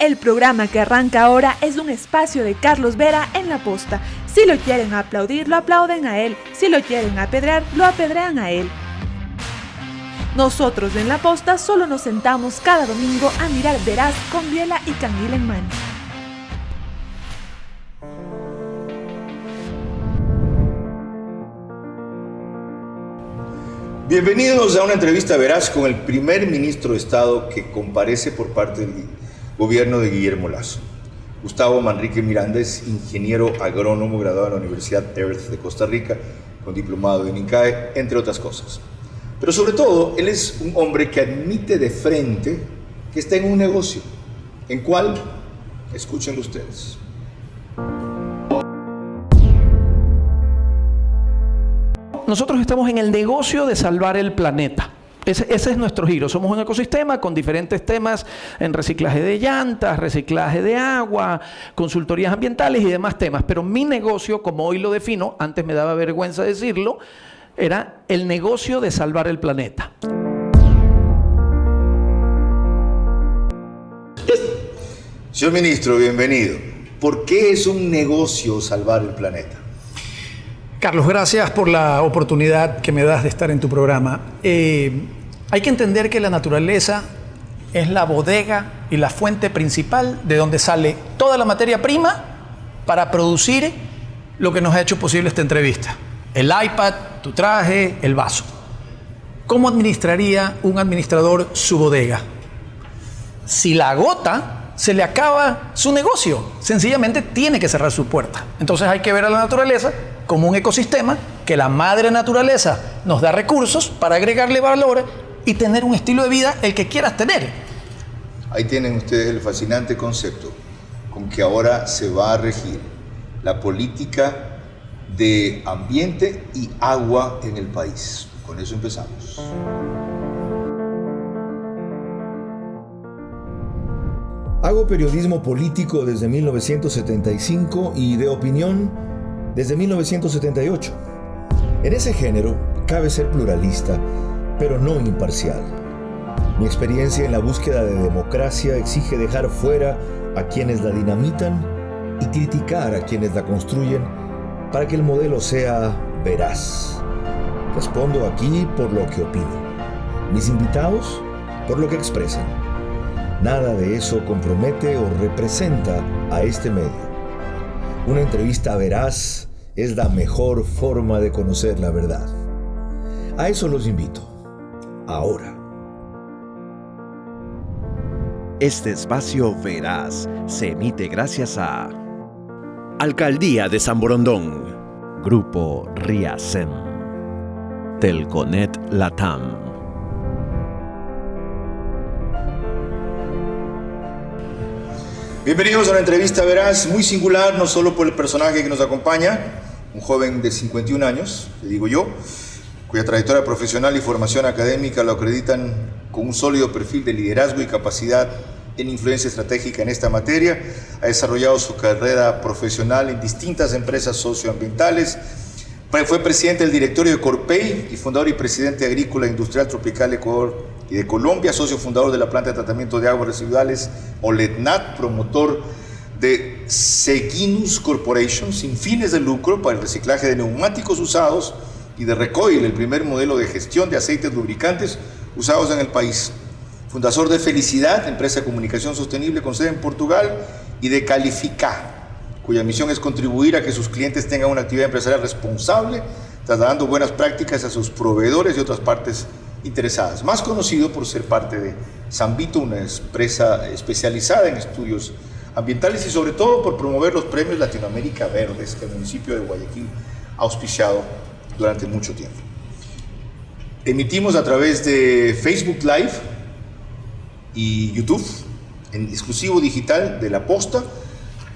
El programa que arranca ahora es un espacio de Carlos Vera en La Posta. Si lo quieren aplaudir, lo aplauden a él. Si lo quieren apedrear, lo apedrean a él. Nosotros en La Posta solo nos sentamos cada domingo a mirar Veraz con biela y canguil en mano. Bienvenidos a una entrevista Veraz con el primer ministro de Estado que comparece por parte del gobierno de Guillermo Lasso. Gustavo Manrique Miranda es ingeniero agrónomo graduado en la Universidad Earth de Costa Rica, con diplomado en INCAE, entre otras cosas. Pero sobre todo, él es un hombre que admite de frente que está en un negocio. ¿En cuál? Escúchenlo ustedes. Nosotros estamos en el negocio de salvar el planeta. Ese es nuestro giro. Somos un ecosistema con diferentes temas en reciclaje de llantas, reciclaje de agua, consultorías ambientales y demás temas. Pero mi negocio, como hoy lo defino, antes me daba vergüenza decirlo, era el negocio de salvar el planeta. Señor ministro, bienvenido. ¿Por qué es un negocio salvar el planeta? Carlos, gracias por la oportunidad que me das de estar en tu programa. Hay que entender que la naturaleza es la bodega y la fuente principal de donde sale toda la materia prima para producir lo que nos ha hecho posible esta entrevista. El iPad, tu traje, el vaso. ¿Cómo administraría un administrador su bodega? Si la agota, se le acaba su negocio. Sencillamente tiene que cerrar su puerta. Entonces hay que ver a la naturaleza como un ecosistema que la madre naturaleza nos da recursos para agregarle valor y tener un estilo de vida el que quieras tener. Ahí tienen ustedes el fascinante concepto con que ahora se va a regir la política de ambiente y agua en el país. Con eso empezamos. Hago periodismo político desde 1975 y de opinión desde 1978. En ese género cabe ser pluralista, pero no imparcial. Mi experiencia en la búsqueda de democracia exige dejar fuera a quienes la dinamitan y criticar a quienes la construyen para que el modelo sea veraz. Respondo aquí por lo que opino. Mis invitados por lo que expresan. Nada de eso compromete o representa a este medio. Una entrevista veraz es la mejor forma de conocer la verdad. A eso los invito. Ahora. Este espacio veraz se emite gracias a Alcaldía de San Borondón, Grupo RIASEM, Telconet Latam. Bienvenidos a una entrevista veraz muy singular, no solo por el personaje que nos acompaña, un joven de 51 años, le digo yo, cuya trayectoria profesional y formación académica lo acreditan con un sólido perfil de liderazgo y capacidad en influencia estratégica en esta materia. Ha desarrollado su carrera profesional en distintas empresas socioambientales. Fue presidente del directorio de Corpey y fundador y presidente agrícola industrial tropical Ecuador y de Colombia, socio fundador de la planta de tratamiento de aguas residuales OLEDNAT, promotor de Seginus Corporation, sin fines de lucro, para el reciclaje de neumáticos usados, y de Recoil, el primer modelo de gestión de aceites lubricantes usados en el país. Fundador de Felicidad, empresa de comunicación sostenible con sede en Portugal, y de Califica, cuya misión es contribuir a que sus clientes tengan una actividad empresarial responsable, trasladando buenas prácticas a sus proveedores y otras partes interesadas. Más conocido por ser parte de Sambito, una empresa especializada en estudios ambientales, y sobre todo por promover los premios Latinoamérica Verdes que el municipio de Guayaquil ha auspiciado durante mucho tiempo. Emitimos a través de Facebook Live y YouTube, en exclusivo digital de La Posta.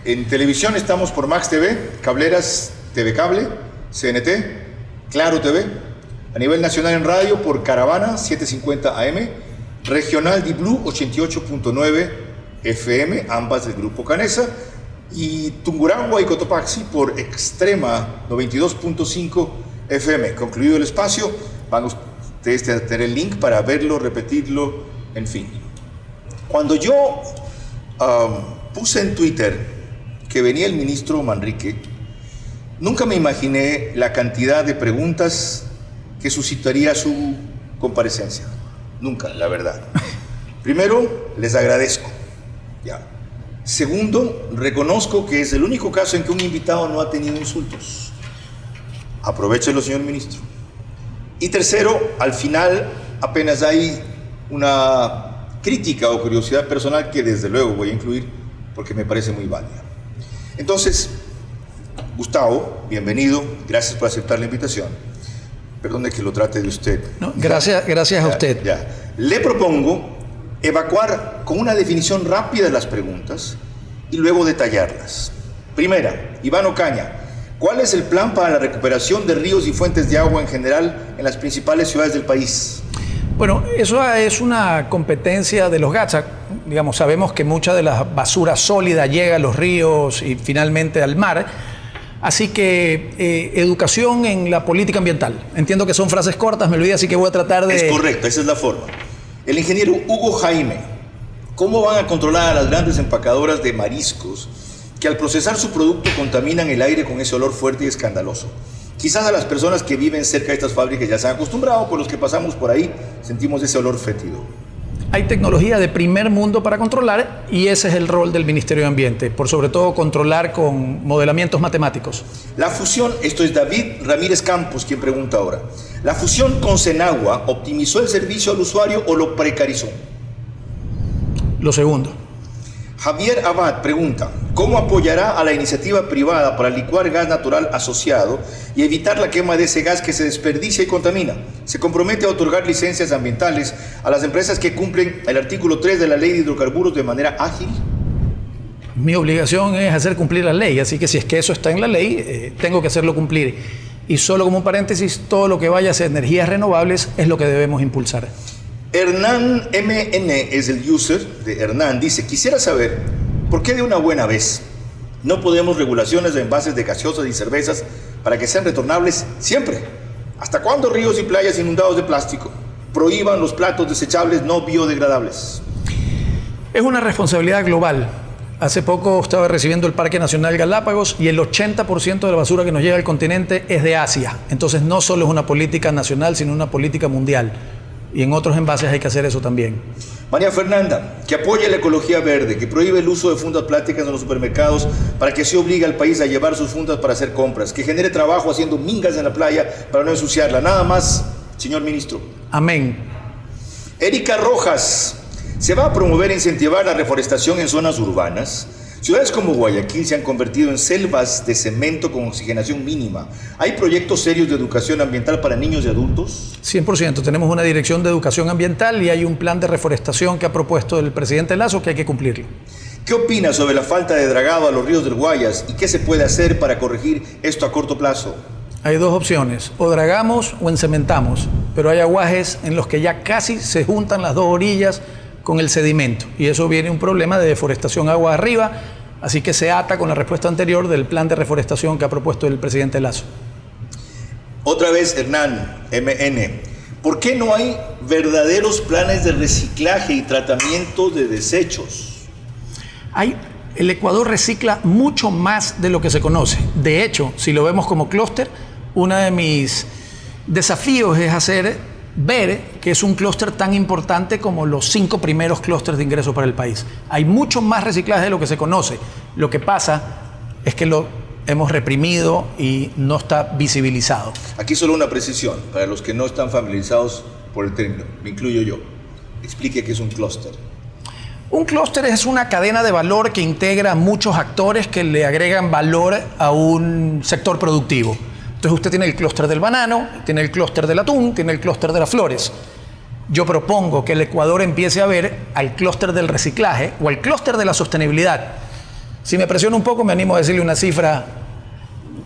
En televisión estamos por Max TV, Cableras TV Cable, CNT, Claro TV. A nivel nacional en radio por Caravana 750 AM, Regional Di Blue 88.9 FM, ambas del Grupo Canesa, y Tungurahua y Cotopaxi por Extrema 92.5 FM. Concluido el espacio, van ustedes a tener el link para verlo, repetirlo, en fin. Cuando yo Puse en Twitter que venía el ministro Manrique. Nunca me imaginé la cantidad de preguntas que suscitaría su comparecencia. Nunca, la verdad. Primero, les agradezco. Ya. Segundo, reconozco que es el único caso en que un invitado no ha tenido insultos. Aprovechelo, señor ministro. Y tercero, al final apenas hay una crítica o curiosidad personal que desde luego voy a incluir porque me parece muy válida. Entonces, Gustavo, bienvenido, gracias por aceptar la invitación. Perdone que lo trate de usted. No, gracias a usted. Ya. Le propongo evacuar con una definición rápida de las preguntas y luego detallarlas. Primera, Iván Ocaña, ¿cuál es el plan para la recuperación de ríos y fuentes de agua en general en las principales ciudades del país? Bueno, eso es una competencia de los GATSA. Digamos, sabemos que mucha de la basura sólida llega a los ríos y finalmente al mar. Así que educación en la política ambiental. Entiendo que son frases cortas, me olvidé, así que voy a tratar de... Es correcto, esa es la forma. El ingeniero Hugo Jaime, ¿cómo van a controlar a las grandes empacadoras de mariscos que al procesar su producto contaminan el aire con ese olor fuerte y escandaloso? Quizás a las personas que viven cerca de estas fábricas ya se han acostumbrado, por los que pasamos por ahí sentimos ese olor fétido. Hay tecnología de primer mundo para controlar y ese es el rol del Ministerio de Ambiente, por sobre todo controlar con modelamientos matemáticos. La fusión, esto es David Ramírez Campos quien pregunta ahora, ¿la fusión con Senagua optimizó el servicio al usuario o lo precarizó? Lo segundo. Javier Abad pregunta, ¿cómo apoyará a la iniciativa privada para licuar gas natural asociado y evitar la quema de ese gas que se desperdicia y contamina? ¿Se compromete a otorgar licencias ambientales a las empresas que cumplen el artículo 3 de la Ley de Hidrocarburos de manera ágil? Mi obligación es hacer cumplir la ley, así que si es que eso está en la ley, tengo que hacerlo cumplir. Y solo como un paréntesis, todo lo que vaya hacia energías renovables es lo que debemos impulsar. Hernán MN es el user de Hernán. Dice, quisiera saber por qué de una buena vez no podemos regulaciones de envases de gaseosas y cervezas para que sean retornables siempre. ¿Hasta cuándo ríos y playas inundados de plástico prohíban los platos desechables no biodegradables? Es una responsabilidad global. Hace poco estaba recibiendo el Parque Nacional Galápagos y el 80% de la basura que nos llega al continente es de Asia. Entonces no solo es una política nacional, sino una política mundial. Y en otros envases hay que hacer eso también. María Fernanda, que apoye la ecología verde, que prohíbe el uso de fundas plásticas en los supermercados para que se obligue al país a llevar sus fundas para hacer compras, que genere trabajo haciendo mingas en la playa para no ensuciarla. Nada más, señor ministro. Amén. Erika Rojas, ¿se va a promover e incentivar la reforestación en zonas urbanas? Ciudades como Guayaquil se han convertido en selvas de cemento con oxigenación mínima. ¿Hay proyectos serios de educación ambiental para niños y adultos? 100%. Tenemos una dirección de educación ambiental y hay un plan de reforestación que ha propuesto el presidente Lasso que hay que cumplirlo. ¿Qué opina sobre la falta de dragado a los ríos del Guayas y qué se puede hacer para corregir esto a corto plazo? Hay dos opciones, o dragamos o encementamos, pero hay aguajes en los que ya casi se juntan las dos orillas con el sedimento y eso viene un problema de deforestación agua arriba, así que se ata con la respuesta anterior del plan de reforestación que ha propuesto el presidente Lasso. Otra vez Hernán MN, ¿por qué no hay verdaderos planes de reciclaje y tratamiento de desechos? El Ecuador recicla mucho más de lo que se conoce. De hecho, si lo vemos como clúster, uno de mis desafíos es ver que es un clúster tan importante como los 5 primeros clústeres de ingreso para el país. Hay mucho más reciclaje de lo que se conoce. Lo que pasa es que lo hemos reprimido y no está visibilizado. Aquí solo una precisión, para los que no están familiarizados por el término, me incluyo yo. Explique qué es un clúster. Un clúster es una cadena de valor que integra muchos actores que le agregan valor a un sector productivo. Entonces usted tiene el clúster del banano, tiene el clúster del atún, tiene el clúster de las flores. Yo propongo que el Ecuador empiece a ver al clúster del reciclaje o al clúster de la sostenibilidad. Si me presiona un poco, me animo a decirle una cifra.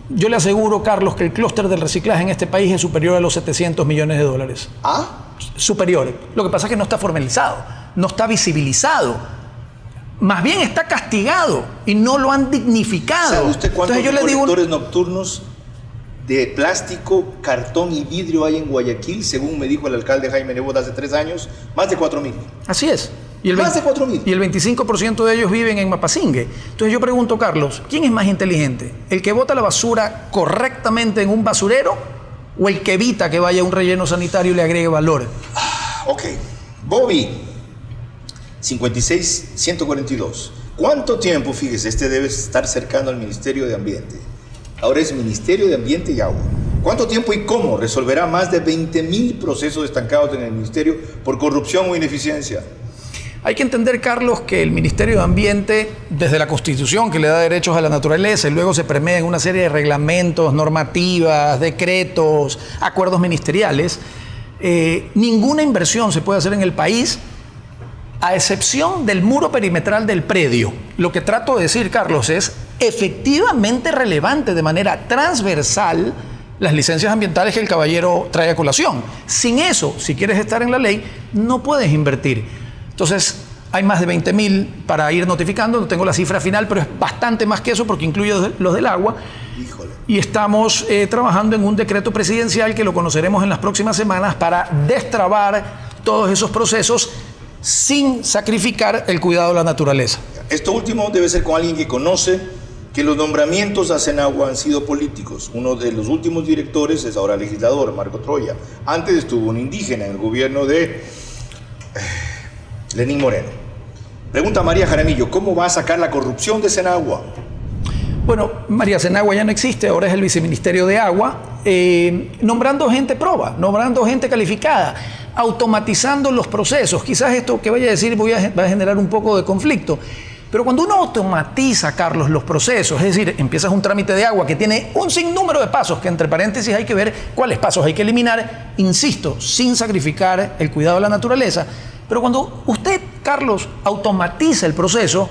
Yo le aseguro, Carlos, que el clúster del reciclaje en este país es superior a los 700 millones de dólares. ¿Ah? Superior. Lo que pasa es que no está formalizado, no está visibilizado. Más bien está castigado y no lo han dignificado. ¿Sabe usted cuántos Entonces, recolectores nocturnos de plástico, cartón y vidrio hay en Guayaquil? Según me dijo el alcalde Jaime Nebot hace 3 años, más de 4,000. Así es. Más de 4.000. Y el 25% de ellos viven en Mapasingue. Entonces yo pregunto, Carlos, ¿quién es más inteligente? ¿El que bota la basura correctamente en un basurero o el que evita que vaya a un relleno sanitario y le agregue valor? Ok. Bobby, 56-142. ¿Cuánto tiempo, fíjese, este debe estar cercano al Ministerio de Ambiente? Ahora es Ministerio de Ambiente y Agua. ¿Cuánto tiempo y cómo resolverá más de 20.000 procesos estancados en el Ministerio por corrupción o ineficiencia? Hay que entender, Carlos, que el Ministerio de Ambiente, desde la Constitución que le da derechos a la naturaleza y luego se permea en una serie de reglamentos, normativas, decretos, acuerdos ministeriales, ninguna inversión se puede hacer en el país a excepción del muro perimetral del predio. Lo que trato de decir, Carlos, es efectivamente relevante de manera transversal las licencias ambientales que el caballero trae a colación. Sin eso, si quieres estar en la ley, no puedes invertir. Entonces, hay más de 20.000 para ir notificando, no tengo la cifra final, pero es bastante más que eso porque incluye los del agua. Híjole. Y estamos trabajando en un decreto presidencial que lo conoceremos en las próximas semanas para destrabar todos esos procesos sin sacrificar el cuidado de la naturaleza. Esto último debe ser con alguien que conoce que los nombramientos a Senagua han sido políticos. Uno de los últimos directores es ahora legislador, Marco Troya. Antes estuvo un indígena en el gobierno de Lenín Moreno. Pregunta María Jaramillo, ¿cómo va a sacar la corrupción de Senagua? Bueno, María Senagua ya no existe, ahora es el viceministerio de Agua, nombrando gente proba, nombrando gente calificada, automatizando los procesos. Quizás esto que vaya a decir va a generar un poco de conflicto, pero cuando uno automatiza, Carlos, los procesos, es decir, empiezas un trámite de agua que tiene un sinnúmero de pasos, que entre paréntesis hay que ver cuáles pasos hay que eliminar, insisto, sin sacrificar el cuidado de la naturaleza. Pero cuando usted, Carlos, automatiza el proceso,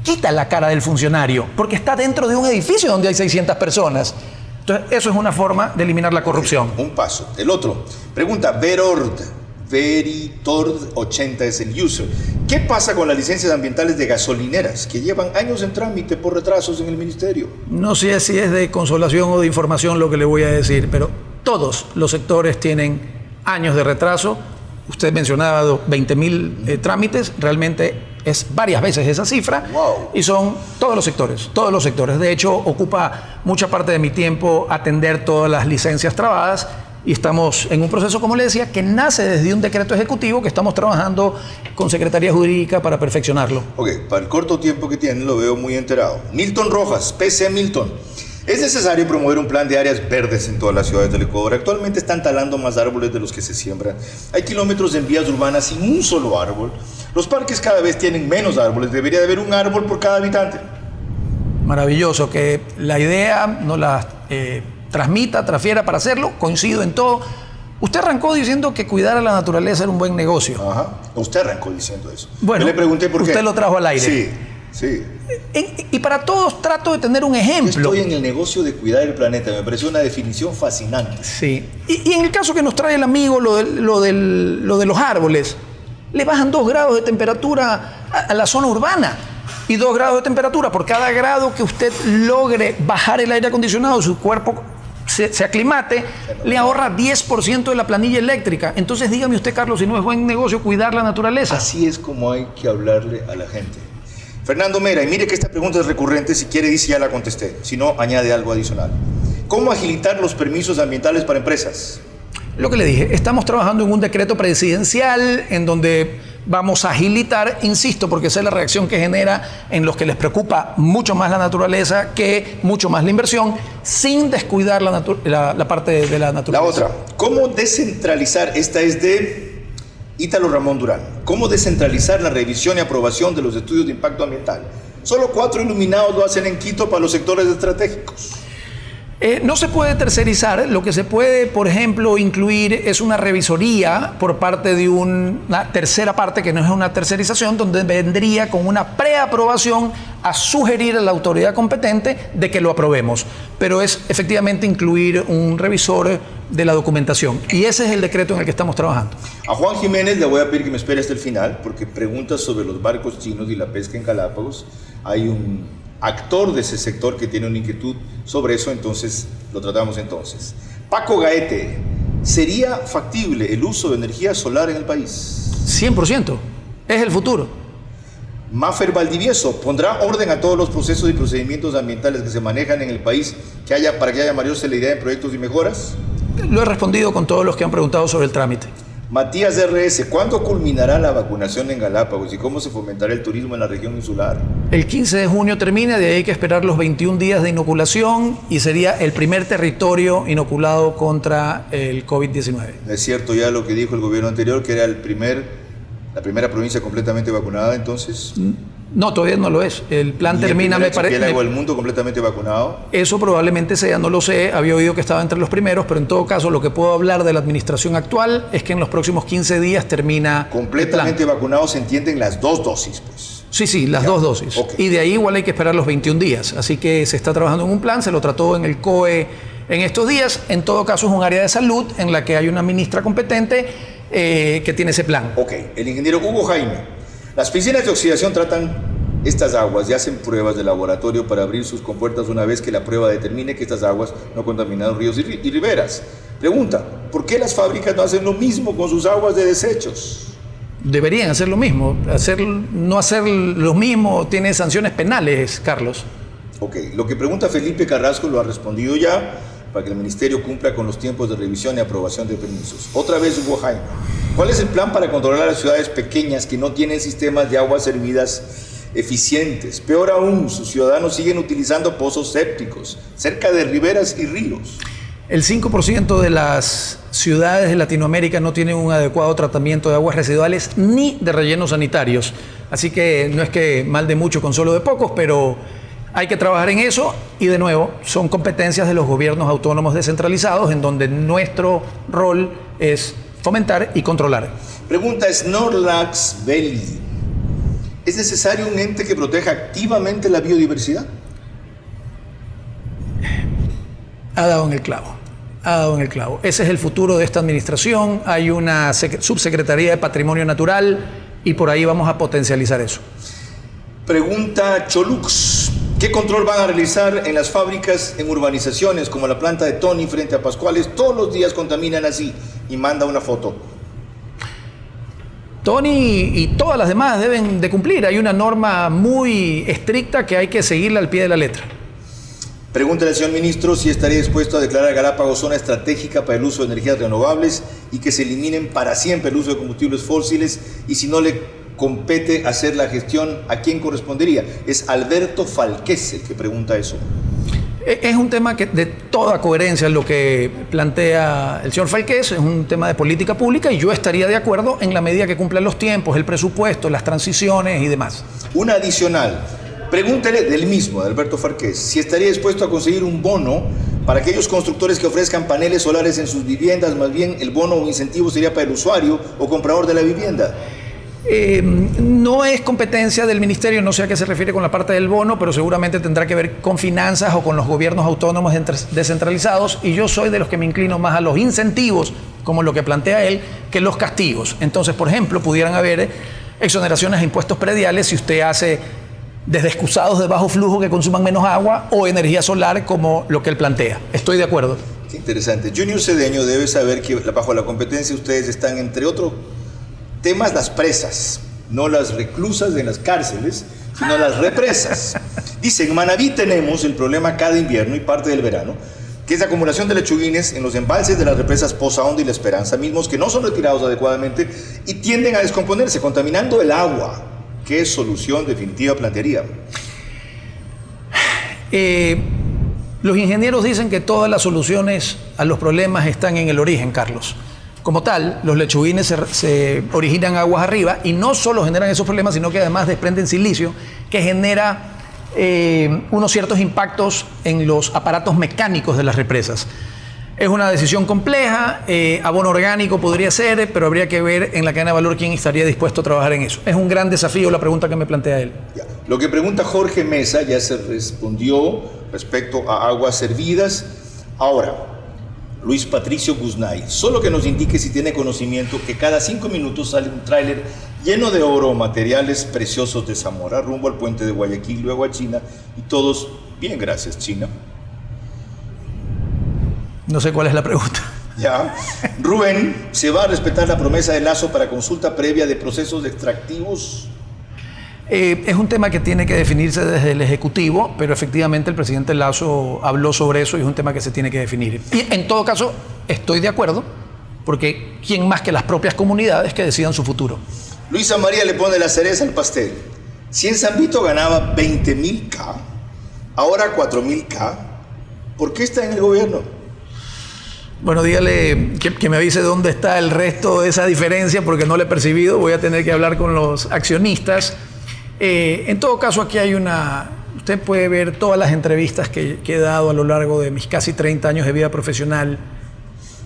quita la cara del funcionario, porque está dentro de un edificio donde hay 600 personas. Entonces, eso es una forma de eliminar la corrupción. Un paso. El otro. Pregunta Veritord80 es el user. ¿Qué pasa con las licencias ambientales de gasolineras que llevan años en trámite por retrasos en el ministerio? No sé si es de consolación o de información lo que le voy a decir, pero todos los sectores tienen años de retraso. Usted mencionaba 20.000 trámites, realmente es varias veces esa cifra. Wow. Y son todos los sectores, todos los sectores. De hecho, ocupa mucha parte de mi tiempo atender todas las licencias trabadas y estamos en un proceso, como le decía, que nace desde un decreto ejecutivo que estamos trabajando con Secretaría Jurídica para perfeccionarlo. Ok, para el corto tiempo que tiene lo veo muy enterado. Milton Rojas, PC Milton. Es necesario promover un plan de áreas verdes en todas las ciudades del Ecuador. Actualmente están talando más árboles de los que se siembran. Hay kilómetros en vías urbanas sin un solo árbol. Los parques cada vez tienen menos árboles. Debería de haber un árbol por cada habitante. Maravilloso, que la idea nos la transfiera para hacerlo. Coincido en todo. Usted arrancó diciendo que cuidar a la naturaleza era un buen negocio. Ajá. Usted arrancó diciendo eso. Bueno, yo le pregunté por qué. Usted lo trajo al aire. Sí, sí. Y para todos trato de tener un ejemplo. Estoy en el negocio de cuidar el planeta. Me pareció una definición fascinante. Sí. Y en el caso que nos trae el amigo, lo de los árboles, le bajan 2 grados de temperatura a la zona urbana. Y 2 grados de temperatura por cada grado que usted logre bajar el aire acondicionado, su cuerpo se aclimate, le ahorra 10% de la planilla eléctrica. Entonces dígame usted, Carlos, si no es buen negocio cuidar la naturaleza. Así es como hay que hablarle a la gente. Fernando Mera, y mire que esta pregunta es recurrente, si quiere dice ya la contesté, si no añade algo adicional. ¿Cómo agilitar los permisos ambientales para empresas? Lo que le dije, estamos trabajando en un decreto presidencial en donde vamos a agilitar, insisto, porque esa es la reacción que genera en los que les preocupa mucho más la naturaleza que mucho más la inversión, sin descuidar la parte de la naturaleza. La otra, ¿cómo descentralizar? Esta es de Ítalo Ramón Durán. ¿Cómo descentralizar la revisión y aprobación de los estudios de impacto ambiental? Solo 4 iluminados lo hacen en Quito para los sectores estratégicos. No se puede tercerizar. Lo que se puede, por ejemplo, incluir es una revisoría por parte de una tercera parte, que no es una tercerización, donde vendría con una preaprobación a sugerir a la autoridad competente de que lo aprobemos. Pero es efectivamente incluir un revisor de la documentación. Y ese es el decreto en el que estamos trabajando. A Juan Jiménez le voy a pedir que me espere hasta el final, porque preguntas sobre los barcos chinos y la pesca en Galápagos. Hay un actor de ese sector que tiene una inquietud sobre eso, entonces lo tratamos entonces. Paco Gaete, ¿sería factible el uso de energía solar en el país? 100%. Es el futuro. Mafer Valdivieso, ¿pondrá orden a todos los procesos y procedimientos ambientales que se manejan en el país para que haya mayor celeridad en proyectos y mejoras? Lo he respondido con todos los que han preguntado sobre el trámite. Matías RS, ¿cuándo culminará la vacunación en Galápagos y cómo se fomentará el turismo en la región insular? El 15 de junio termina, de ahí hay que esperar los 21 días de inoculación y sería el primer territorio inoculado contra el COVID-19. ¿Es cierto ya lo que dijo el gobierno anterior, que era la primera provincia completamente vacunada entonces? No, todavía no lo es. El plan termina, me parece. ¿El del mundo completamente vacunado? Eso probablemente sea, no lo sé, había oído que estaba entre los primeros, pero en todo caso lo que puedo hablar de la administración actual es que en los próximos 15 días termina. Completamente vacunado se entienden las 2 dosis, pues. Sí, las 2 dosis. Okay. Y de ahí igual hay que esperar los 21 días. Así que se está trabajando en un plan, se lo trató en el COE en estos días. En todo caso es un área de salud en la que hay una ministra competente que tiene ese plan. Ok, el ingeniero Hugo Jaime. Las piscinas de oxidación tratan estas aguas y hacen pruebas de laboratorio para abrir sus compuertas una vez que la prueba determine que estas aguas no contaminaron ríos y riberas. Pregunta, ¿por qué las fábricas no hacen lo mismo con sus aguas de desechos? Deberían hacer lo mismo. No hacer lo mismo tiene sanciones penales, Carlos. Ok, lo que pregunta Felipe Carrasco lo ha respondido ya, para que el ministerio cumpla con los tiempos de revisión y aprobación de permisos. Otra vez Hugo Jaime. ¿Cuál es el plan para controlar las ciudades pequeñas que no tienen sistemas de aguas servidas eficientes? Peor aún, sus ciudadanos siguen utilizando pozos sépticos cerca de riberas y ríos. El 5% de las ciudades de Latinoamérica no tienen un adecuado tratamiento de aguas residuales ni de rellenos sanitarios. Así que no es que mal de mucho con solo de pocos, pero hay que trabajar en eso y de nuevo son competencias de los gobiernos autónomos descentralizados en donde nuestro rol es fomentar y controlar. Pregunta Snorlax Belli. ¿Es necesario un ente que proteja activamente la biodiversidad? Ha dado en el clavo. Ha dado en el clavo. Ese es el futuro de esta administración. Hay una subsecretaría de Patrimonio Natural y por ahí vamos a potencializar eso. Pregunta Cholux. ¿Qué control van a realizar en las fábricas en urbanizaciones como la planta de Tony frente a Pascuales? Todos los días contaminan así y manda una foto. Tony y todas las demás deben de cumplir. Hay una norma muy estricta que hay que seguirla al pie de la letra. Pregúntale al señor ministro si estaría dispuesto a declarar Galápagos zona estratégica para el uso de energías renovables y que se eliminen para siempre el uso de combustibles fósiles, y si no le compete hacer la gestión, ¿a quién correspondería? Es Alberto Falqués el que pregunta eso. Es un tema que de toda coherencia lo que plantea el señor Falqués, es un tema de política pública y yo estaría de acuerdo en la medida que cumplan los tiempos, el presupuesto, las transiciones y demás. Una adicional, pregúntele del mismo, de Alberto Falqués, si estaría dispuesto a conseguir un bono para aquellos constructores que ofrezcan paneles solares en sus viviendas, más bien el bono o incentivo sería para el usuario o comprador de la vivienda. No es competencia del ministerio, no sé a qué se refiere con la parte del bono, pero seguramente tendrá que ver con finanzas o con los gobiernos autónomos descentralizados, y yo soy de los que me inclino más a los incentivos, como lo que plantea él, que los castigos. Entonces, por ejemplo, pudieran haber exoneraciones a impuestos prediales si usted hace desde excusados de bajo flujo que consuman menos agua o energía solar, como lo que él plantea. Estoy de acuerdo. Qué interesante. Junior Cedeño debe saber que bajo la competencia ustedes están, entre otros temas, las presas, no las reclusas en las cárceles, sino las represas. Dice, en Manabí tenemos el problema cada invierno y parte del verano, que es la acumulación de lechuguines en los embalses de las represas Poza Honda y La Esperanza, mismos que no son retirados adecuadamente y tienden a descomponerse, contaminando el agua. ¿Qué solución definitiva plantearía? Los ingenieros dicen que todas las soluciones a los problemas están en el origen, Carlos. Como tal, los lechuguines se originan aguas arriba y no solo generan esos problemas, sino que además desprenden silicio que genera unos ciertos impactos en los aparatos mecánicos de las represas. Es una decisión compleja, abono orgánico podría ser, pero habría que ver en la cadena de valor quién estaría dispuesto a trabajar en eso. Es un gran desafío la pregunta que me plantea él. Ya. Lo que pregunta Jorge Mesa ya se respondió respecto a aguas servidas. Ahora, Luis Patricio Guznay, solo que nos indique si tiene conocimiento que cada 5 minutos sale un tráiler lleno de oro o materiales preciosos de Zamora rumbo al puente de Guayaquil, luego a China, y todos, bien, gracias, China. No sé cuál es la pregunta. Ya. Rubén, ¿se va a respetar la promesa de Lasso para consulta previa de procesos extractivos? Es un tema que tiene que definirse desde el Ejecutivo, pero efectivamente el presidente Lasso habló sobre eso y es un tema que se tiene que definir. Y en todo caso, estoy de acuerdo, porque ¿quién más que las propias comunidades que decidan su futuro? Luisa María le pone la cereza al pastel. Si en San Vito ganaba 20.000 K, ahora 4.000 K, ¿por qué está en el gobierno? Bueno, dígale que me avise dónde está el resto de esa diferencia, porque no lo he percibido. Voy a tener que hablar con los accionistas. En todo caso, aquí hay una... Usted puede ver todas las entrevistas que he dado a lo largo de mis casi 30 años de vida profesional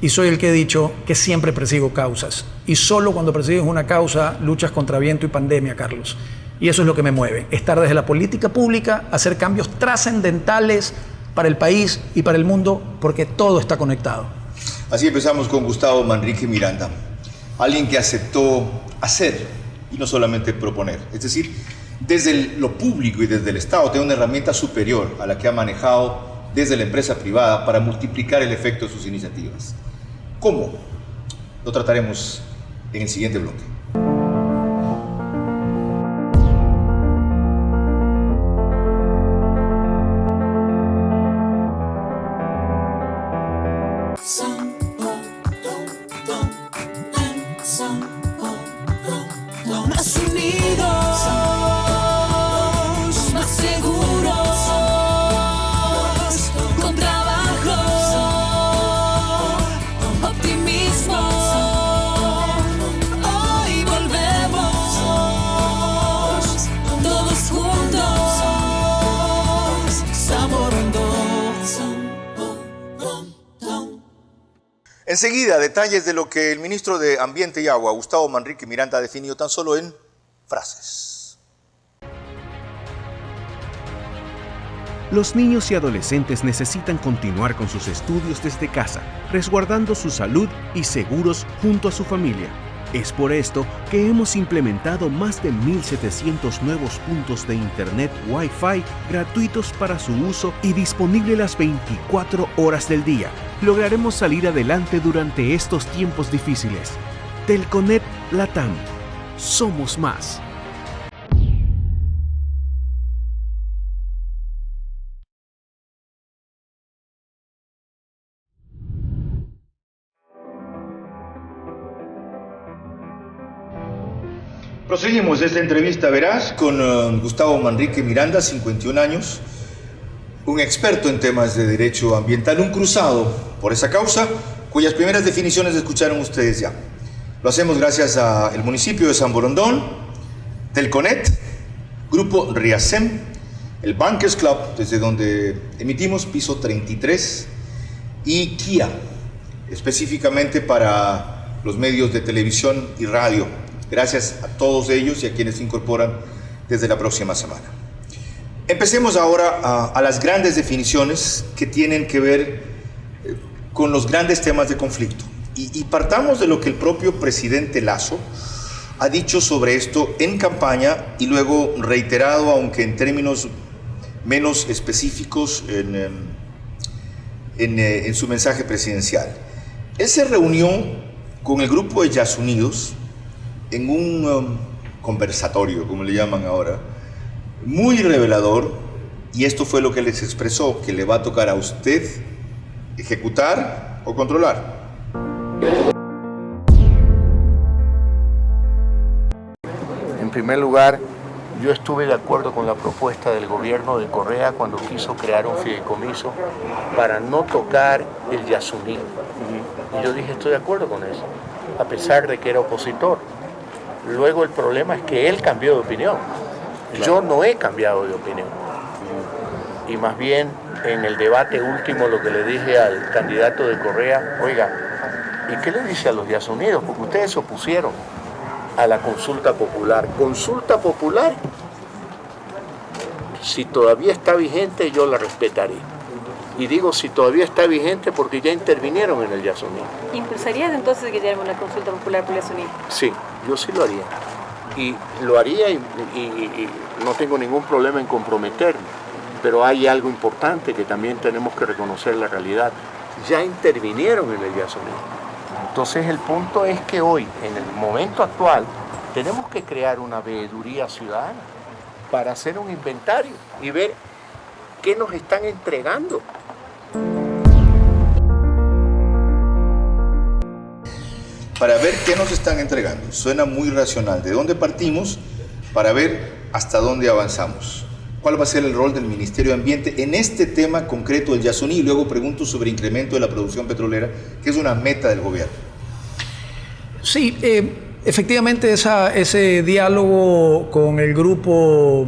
y soy el que he dicho que siempre persigo causas. Y solo cuando persigues una causa luchas contra viento y pandemia, Carlos. Y eso es lo que me mueve. Estar desde la política pública, hacer cambios trascendentales para el país y para el mundo, porque todo está conectado. Así empezamos con Gustavo Manrique Miranda, alguien que aceptó hacer y no solamente proponer. Es decir, desde lo público y desde el Estado tiene una herramienta superior a la que ha manejado desde la empresa privada para multiplicar el efecto de sus iniciativas. ¿Cómo? Lo trataremos en el siguiente bloque. Más unidos, más seguros, con trabajo, optimismo. Hoy volvemos, todos juntos, Samborondón. Enseguida, detalles de lo que el ministro de Ambiente y Agua, Gustavo Manrique Miranda, ha definido tan solo en frases. Los niños y adolescentes necesitan continuar con sus estudios desde casa, resguardando su salud y seguros junto a su familia. Es por esto que hemos implementado más de 1.700 nuevos puntos de Internet Wi-Fi gratuitos para su uso y disponible las 24 horas del día. Lograremos salir adelante durante estos tiempos difíciles. Telconet Latam. Somos más. Proseguimos esta entrevista veraz con Gustavo Manrique Miranda, 51 años, un experto en temas de derecho ambiental, un cruzado por esa causa, cuyas primeras definiciones escucharon ustedes ya. Lo hacemos gracias al municipio de Samborondón, Telconet, Grupo Riasem, el Bankers Club, desde donde emitimos piso 33, y Kia, específicamente para los medios de televisión y radio. Gracias a todos ellos y a quienes se incorporan desde la próxima semana. Empecemos ahora a las grandes definiciones que tienen que ver con los grandes temas de conflicto. Y partamos de lo que el propio presidente Lasso ha dicho sobre esto en campaña y luego reiterado, aunque en términos menos específicos, en su mensaje presidencial. Él se reunió con el grupo de Yasunidos en un conversatorio, como le llaman ahora, muy revelador, y esto fue lo que les expresó, que le va a tocar a usted ejecutar o controlar. En primer lugar, yo estuve de acuerdo con la propuesta del gobierno de Correa cuando quiso crear un fideicomiso para no tocar el Yasuní. Y yo dije, estoy de acuerdo con eso, a pesar de que era opositor. Luego el problema es que él cambió de opinión. Yo no he cambiado de opinión. Y más bien en el debate último lo que le dije al candidato de Correa, oiga, ¿y qué le dice a los Yasunidos? Porque ustedes se opusieron a la consulta popular. Consulta popular, si todavía está vigente, yo la respetaré. Y digo si todavía está vigente porque ya intervinieron en el Yasuní. ¿Impulsarías entonces que haya una consulta popular por el Yasuní? Sí, yo sí lo haría. Y lo haría y no tengo ningún problema en comprometerme. Pero hay algo importante que también tenemos que reconocer la realidad. ya intervinieron en el Yasuní. Entonces el punto es que hoy, en el momento actual, tenemos que crear una veeduría ciudadana para hacer un inventario y ver qué nos están entregando. Para ver qué nos están entregando. Suena muy racional. ¿De dónde partimos? Para ver hasta dónde avanzamos. ¿Cuál va a ser el rol del Ministerio de Ambiente en este tema concreto del Yasuní? Y luego pregunto sobre incremento de la producción petrolera, que es una meta del gobierno. Sí, efectivamente ese diálogo con el grupo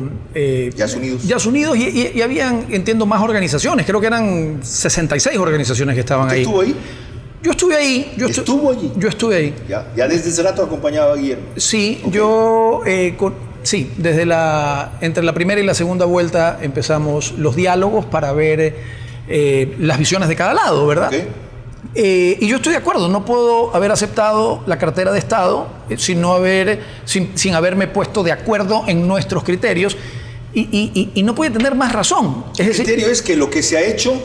Yasunidos y habían, entiendo, más organizaciones. Creo que eran 66 organizaciones que estaban ahí. ¿Estuvo ahí? Yo estuve ahí. ¿Estuvo allí? Yo estuve ahí. Ya desde ese rato acompañaba a Guillermo. Sí, Okay. Sí, desde entre la primera y la segunda vuelta empezamos los diálogos para ver las visiones de cada lado, ¿verdad? Okay. Y yo estoy de acuerdo, no puedo haber aceptado la cartera de Estado sin haberme puesto de acuerdo en nuestros criterios y no puede tener más razón. El criterio es que lo que se ha hecho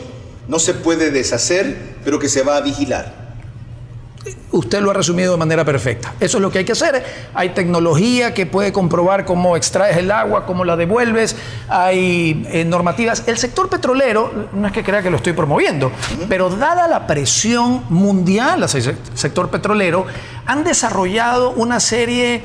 no se puede deshacer, pero que se va a vigilar. Usted lo ha resumido de manera perfecta. Eso es lo que hay que hacer. Hay tecnología que puede comprobar cómo extraes el agua, cómo la devuelves. Hay normativas. El sector petrolero, no es que crea que lo estoy promoviendo, pero dada la presión mundial hacia el sector petrolero, han desarrollado una serie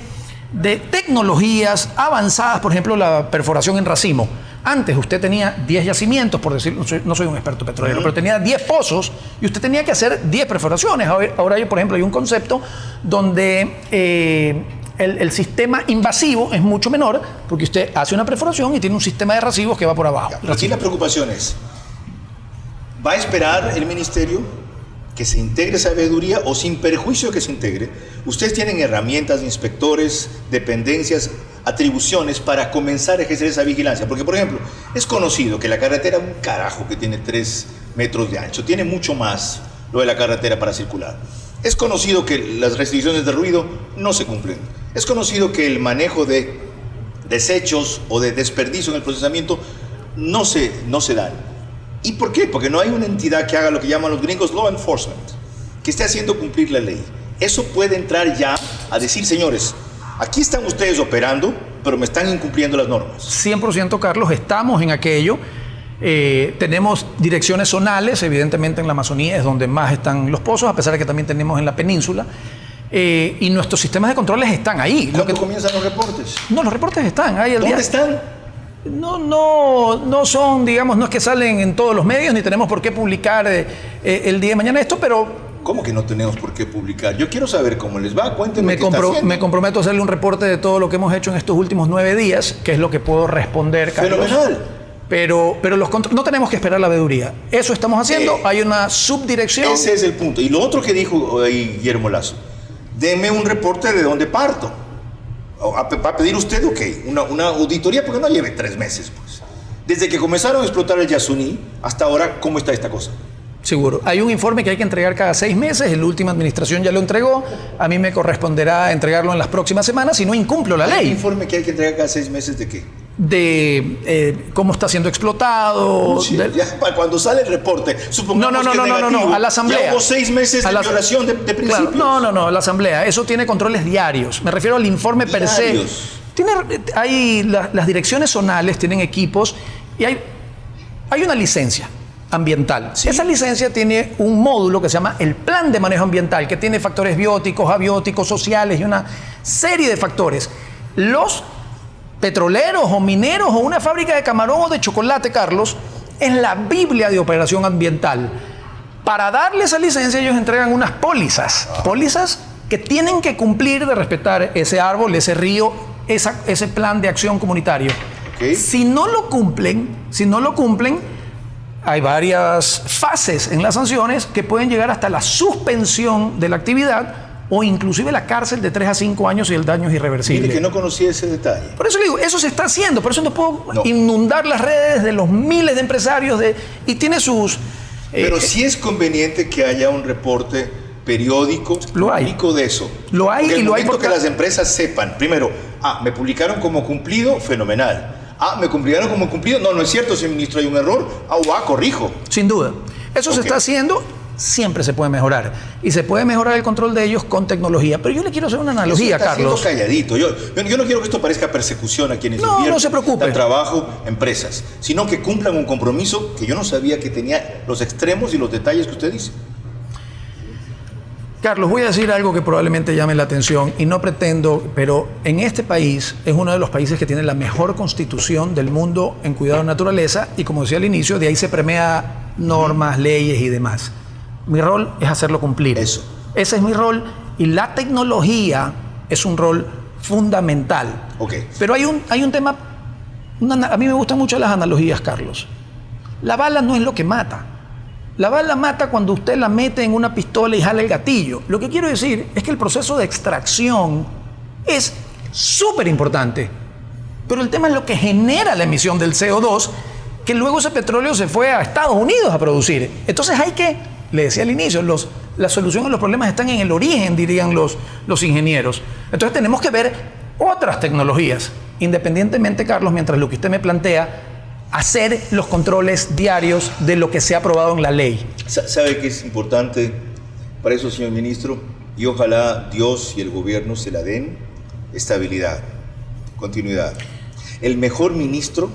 de tecnologías avanzadas, por ejemplo, la perforación en racimo. Antes usted tenía 10 yacimientos, por decir, no soy un experto petrolero, pero tenía 10 pozos y usted tenía que hacer 10 perforaciones. Ahora, por ejemplo, hay un concepto donde el sistema invasivo es mucho menor porque usted hace una perforación y tiene un sistema de racimos que va por abajo. Aquí la preocupación es, ¿va a esperar el ministerio que se integre esa veeduría o sin perjuicio de que se integre? Ustedes tienen herramientas, inspectores, dependencias, atribuciones para comenzar a ejercer esa vigilancia. Porque, por ejemplo, es conocido que la carretera, un carajo que tiene 3 metros de ancho, tiene mucho más lo de la carretera para circular. Es conocido que las restricciones de ruido no se cumplen. Es conocido que el manejo de desechos o de desperdicio en el procesamiento no se dan. ¿Y por qué? Porque no hay una entidad que haga lo que llaman los gringos law enforcement, que esté haciendo cumplir la ley. Eso puede entrar ya a decir, señores, aquí están ustedes operando, pero me están incumpliendo las normas. 100%, Carlos, estamos en aquello. Tenemos direcciones zonales, evidentemente en la Amazonía es donde más están los pozos, a pesar de que también tenemos en la península. Y nuestros sistemas de controles están ahí. ¿Cuándo comienzan los reportes? No, los reportes están ahí. ¿Dónde están? No son, digamos, no es que salen en todos los medios, ni tenemos por qué publicar el día de mañana esto, pero... ¿Cómo que no tenemos por qué publicar? Yo quiero saber cómo les va, cuéntenme me comprometo a hacerle un reporte de todo lo que hemos hecho en estos últimos 9 días, que es lo que puedo responder, Carlos. ¡Fenomenal! Pero no tenemos que esperar la veeduría. Eso estamos haciendo, hay una subdirección. Ese es el punto. Y lo otro que dijo ahí Guillermo Lazo, deme un reporte de dónde parto. ¿Va a pedir usted o qué? Una auditoría, porque no lleve 3 meses, pues. Desde que comenzaron a explotar el Yasuní hasta ahora, ¿cómo está esta cosa? Seguro. Hay un informe que hay que entregar cada 6 meses. La última administración ya lo entregó. A mí me corresponderá entregarlo en las próximas semanas si no incumplo la ley. ¿Hay un informe que hay que entregar cada 6 meses de qué? De cómo está siendo explotado. Sí, ya, cuando sale el reporte, supongamos que no, a la asamblea. Ya hubo 6 meses de violación de principios. Claro, no, a la asamblea. Eso tiene controles diarios. Me refiero al informe per se. Las direcciones zonales tienen equipos y hay una licencia ambiental. Sí. Esa licencia tiene un módulo que se llama el Plan de Manejo Ambiental, que tiene factores bióticos, abióticos, sociales y una serie de factores. Los petroleros o mineros o una fábrica de camarón o de chocolate, Carlos, es la Biblia de operación ambiental. Para darle esa licencia ellos entregan unas pólizas que tienen que cumplir de respetar ese árbol, ese río, ese plan de acción comunitario. Okay. Si no lo cumplen, hay varias fases en las sanciones que pueden llegar hasta la suspensión de la actividad o inclusive la cárcel de 3 a 5 años si el daño es irreversible. Mire que no conocía ese detalle. Por eso le digo, eso se está haciendo, por eso no puedo inundar las redes de los miles de empresarios y tiene sus... Pero sí es conveniente que haya un reporte periódico de eso. Lo hay porque y lo hay porque las empresas sepan, primero, me publicaron como cumplido, fenomenal. ¿Me cumplieron como cumplido? No es cierto, señor ministro, hay un error. Corrijo. Sin duda. Eso se está haciendo. siempre se puede mejorar. Y se puede mejorar el control de ellos con tecnología. Pero yo le quiero hacer una analogía, está Carlos. Calladito. Yo no quiero que esto parezca persecución a quienes no se preocupe. Dan trabajo, empresas, sino que cumplan un compromiso que yo no sabía que tenía los extremos y los detalles que usted dice. Carlos, voy a decir algo que probablemente llame la atención y no pretendo, pero en este país es uno de los países que tiene la mejor constitución del mundo en cuidado de naturaleza y, como decía al inicio, de ahí se premia normas, leyes y demás. Mi rol es hacerlo cumplir. Eso. Ese es mi rol y la tecnología es un rol fundamental. Okay. Pero hay un tema, a mí me gustan mucho las analogías, Carlos. La bala no es lo que mata. La bala mata cuando usted la mete en una pistola y jala el gatillo. Lo que quiero decir es que el proceso de extracción es súper importante. Pero el tema es lo que genera la emisión del CO2, que luego ese petróleo se fue a Estados Unidos a producir. Entonces hay que, le decía al inicio, la solución a los problemas están en el origen, dirían los ingenieros. Entonces tenemos que ver otras tecnologías. Independientemente, Carlos, mientras lo que usted me plantea, hacer los controles diarios de lo que se ha aprobado en la ley. ¿Sabe qué es importante para eso, señor ministro? Y ojalá Dios y el gobierno se la den: estabilidad, continuidad. El mejor ministro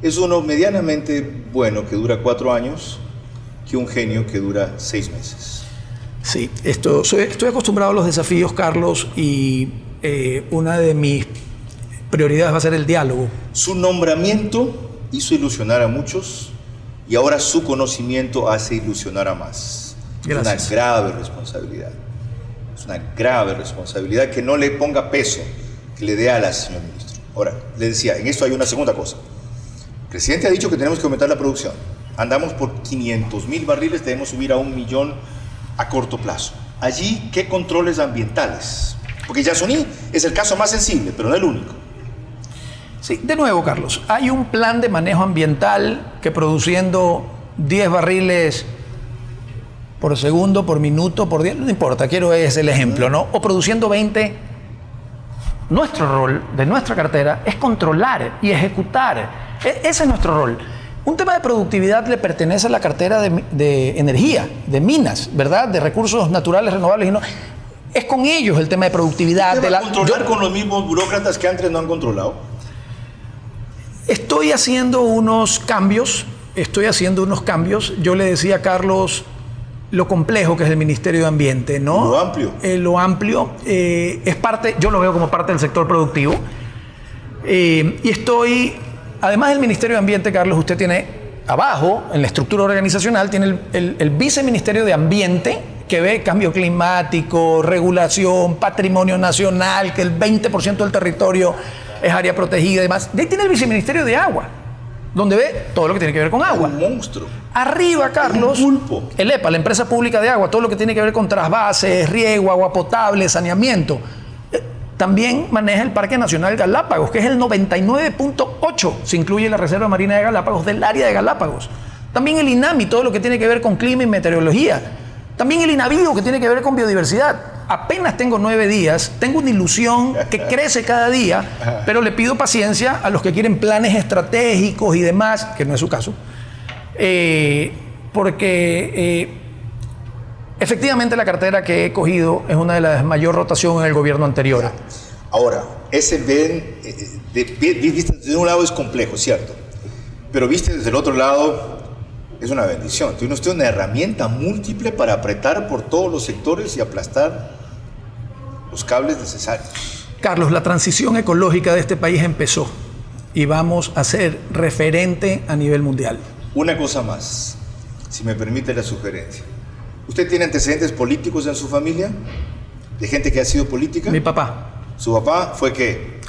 es uno medianamente bueno que dura 4 años que un genio que dura 6 meses. Sí, estoy acostumbrado a los desafíos, Carlos, y una de mis prioridades va a ser el diálogo. Su nombramiento hizo ilusionar a muchos y ahora su conocimiento hace ilusionar a más. Gracias. Es una grave responsabilidad. Es una grave responsabilidad que no le ponga peso, que le dé alas, señor ministro. Ahora, le decía, en esto hay una segunda cosa. El presidente ha dicho que tenemos que aumentar la producción. Andamos por 500,000 barriles, debemos subir a 1 millón a corto plazo. Allí, ¿qué controles ambientales? Porque Yasuní es el caso más sensible, pero no el único. Sí, de nuevo, Carlos, hay un plan de manejo ambiental que produciendo 10 barriles por segundo, por minuto, por día, no importa, es el ejemplo, ¿no? O produciendo 20, nuestro rol de nuestra cartera es controlar y ejecutar. Ese es nuestro rol. Un tema de productividad le pertenece a la cartera de energía, de minas, ¿verdad? De recursos naturales renovables y no. Es con ellos el tema de productividad. ¿Usted va a controlar con los mismos burócratas que antes no han controlado? Estoy haciendo unos cambios. Yo le decía a Carlos lo complejo que es el Ministerio de Ambiente, ¿no? Lo amplio. Lo amplio es parte, yo lo veo como parte del sector productivo. Y estoy, además del Ministerio de Ambiente, Carlos, usted tiene abajo, en la estructura organizacional, tiene el Viceministerio de Ambiente, que ve cambio climático, regulación, patrimonio nacional, que el 20% del territorio es área protegida y demás. De ahí tiene el Viceministerio de Agua, donde ve todo lo que tiene que ver con agua. Un monstruo. Arriba, Carlos, el EPA, la Empresa Pública de Agua, todo lo que tiene que ver con trasvases, riego, agua potable, saneamiento. También maneja el Parque Nacional Galápagos, que es el 99.8, se incluye la Reserva Marina de Galápagos, del área de Galápagos. También el INAMI, todo lo que tiene que ver con clima y meteorología. También el INAVIO, que tiene que ver con biodiversidad. Apenas tengo 9 días, tengo una ilusión que crece cada día, pero le pido paciencia a los que quieren planes estratégicos y demás, que no es su caso, porque efectivamente la cartera que he cogido es una de las de mayor rotación en el gobierno anterior. Ahora, ese viste desde un lado es complejo, cierto, pero viste desde el otro lado es una bendición. Tiene usted una herramienta múltiple para apretar por todos los sectores y aplastar los cables necesarios. Carlos, la transición ecológica de este país empezó y vamos a ser referente a nivel mundial. Una cosa más, si me permite la sugerencia. ¿Usted tiene antecedentes políticos en su familia? ¿De gente que ha sido política? Mi papá. ¿Su papá fue qué?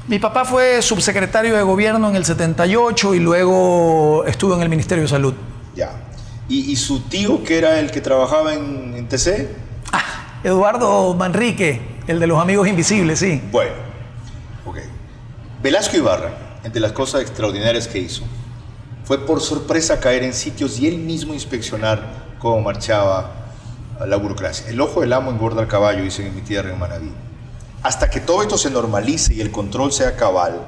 Mi papá fue subsecretario de gobierno en el 78 y luego estuvo en el Ministerio de Salud. Ya. ¿Y su tío, que era el que trabajaba en TC? Eduardo Manrique, el de los Amigos Invisibles, sí. Bueno, ok. Velasco Ibarra, entre las cosas extraordinarias que hizo, fue por sorpresa caer en sitios y él mismo inspeccionar cómo marchaba la burocracia. El ojo del amo engorda al caballo, dicen en mi tierra en Manabí. Hasta que todo esto se normalice y el control sea cabal,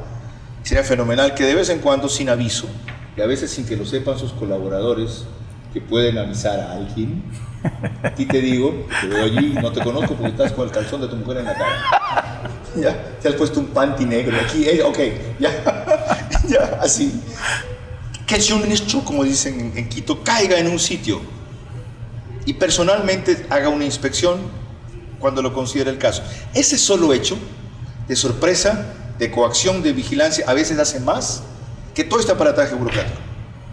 sería fenomenal que de vez en cuando, sin aviso, y a veces sin que lo sepan sus colaboradores, que pueden avisar a alguien. A ti te digo, te veo allí, no te conozco porque estás con el calzón de tu mujer en la cara. Ya, te has puesto un panty negro aquí, ok, ya, así. Que si un ministro, como dicen en Quito, caiga en un sitio y personalmente haga una inspección cuando lo considere el caso. Ese solo hecho de sorpresa, de coacción, de vigilancia, a veces hace más que todo este aparataje burocrático.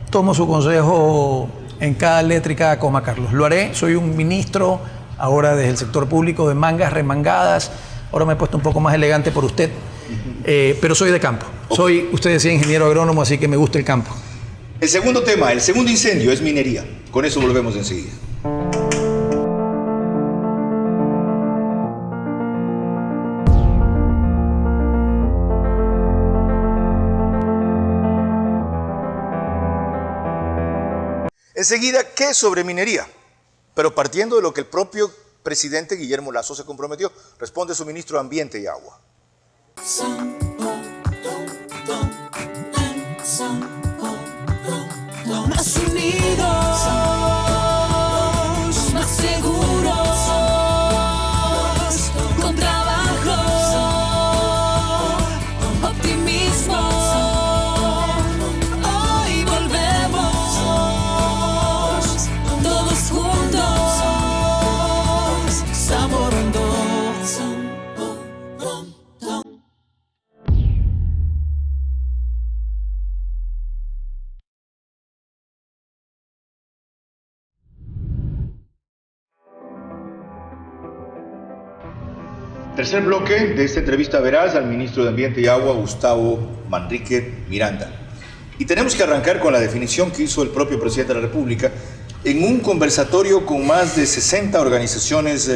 Tomo su consejo en cada letra y cada coma, Carlos. Lo haré. Soy un ministro ahora desde el sector público de mangas remangadas. Ahora me he puesto un poco más elegante por usted, pero soy de campo. Usted decía ingeniero agrónomo, así que me gusta el campo. El segundo tema, el segundo incendio es minería. Con eso volvemos enseguida. Enseguida, ¿qué sobre minería? Pero partiendo de lo que el propio presidente Guillermo Lasso se comprometió, responde su ministro de Ambiente y Agua. Más unidos, más seguros, con trabajo, optimismo. Hoy volvemos, todos juntos, saboreando. Tercer bloque de esta entrevista veraz al ministro de Ambiente y Agua, Gustavo Manrique Miranda. Y tenemos que arrancar con la definición que hizo el propio presidente de la República en un conversatorio con más de 60 organizaciones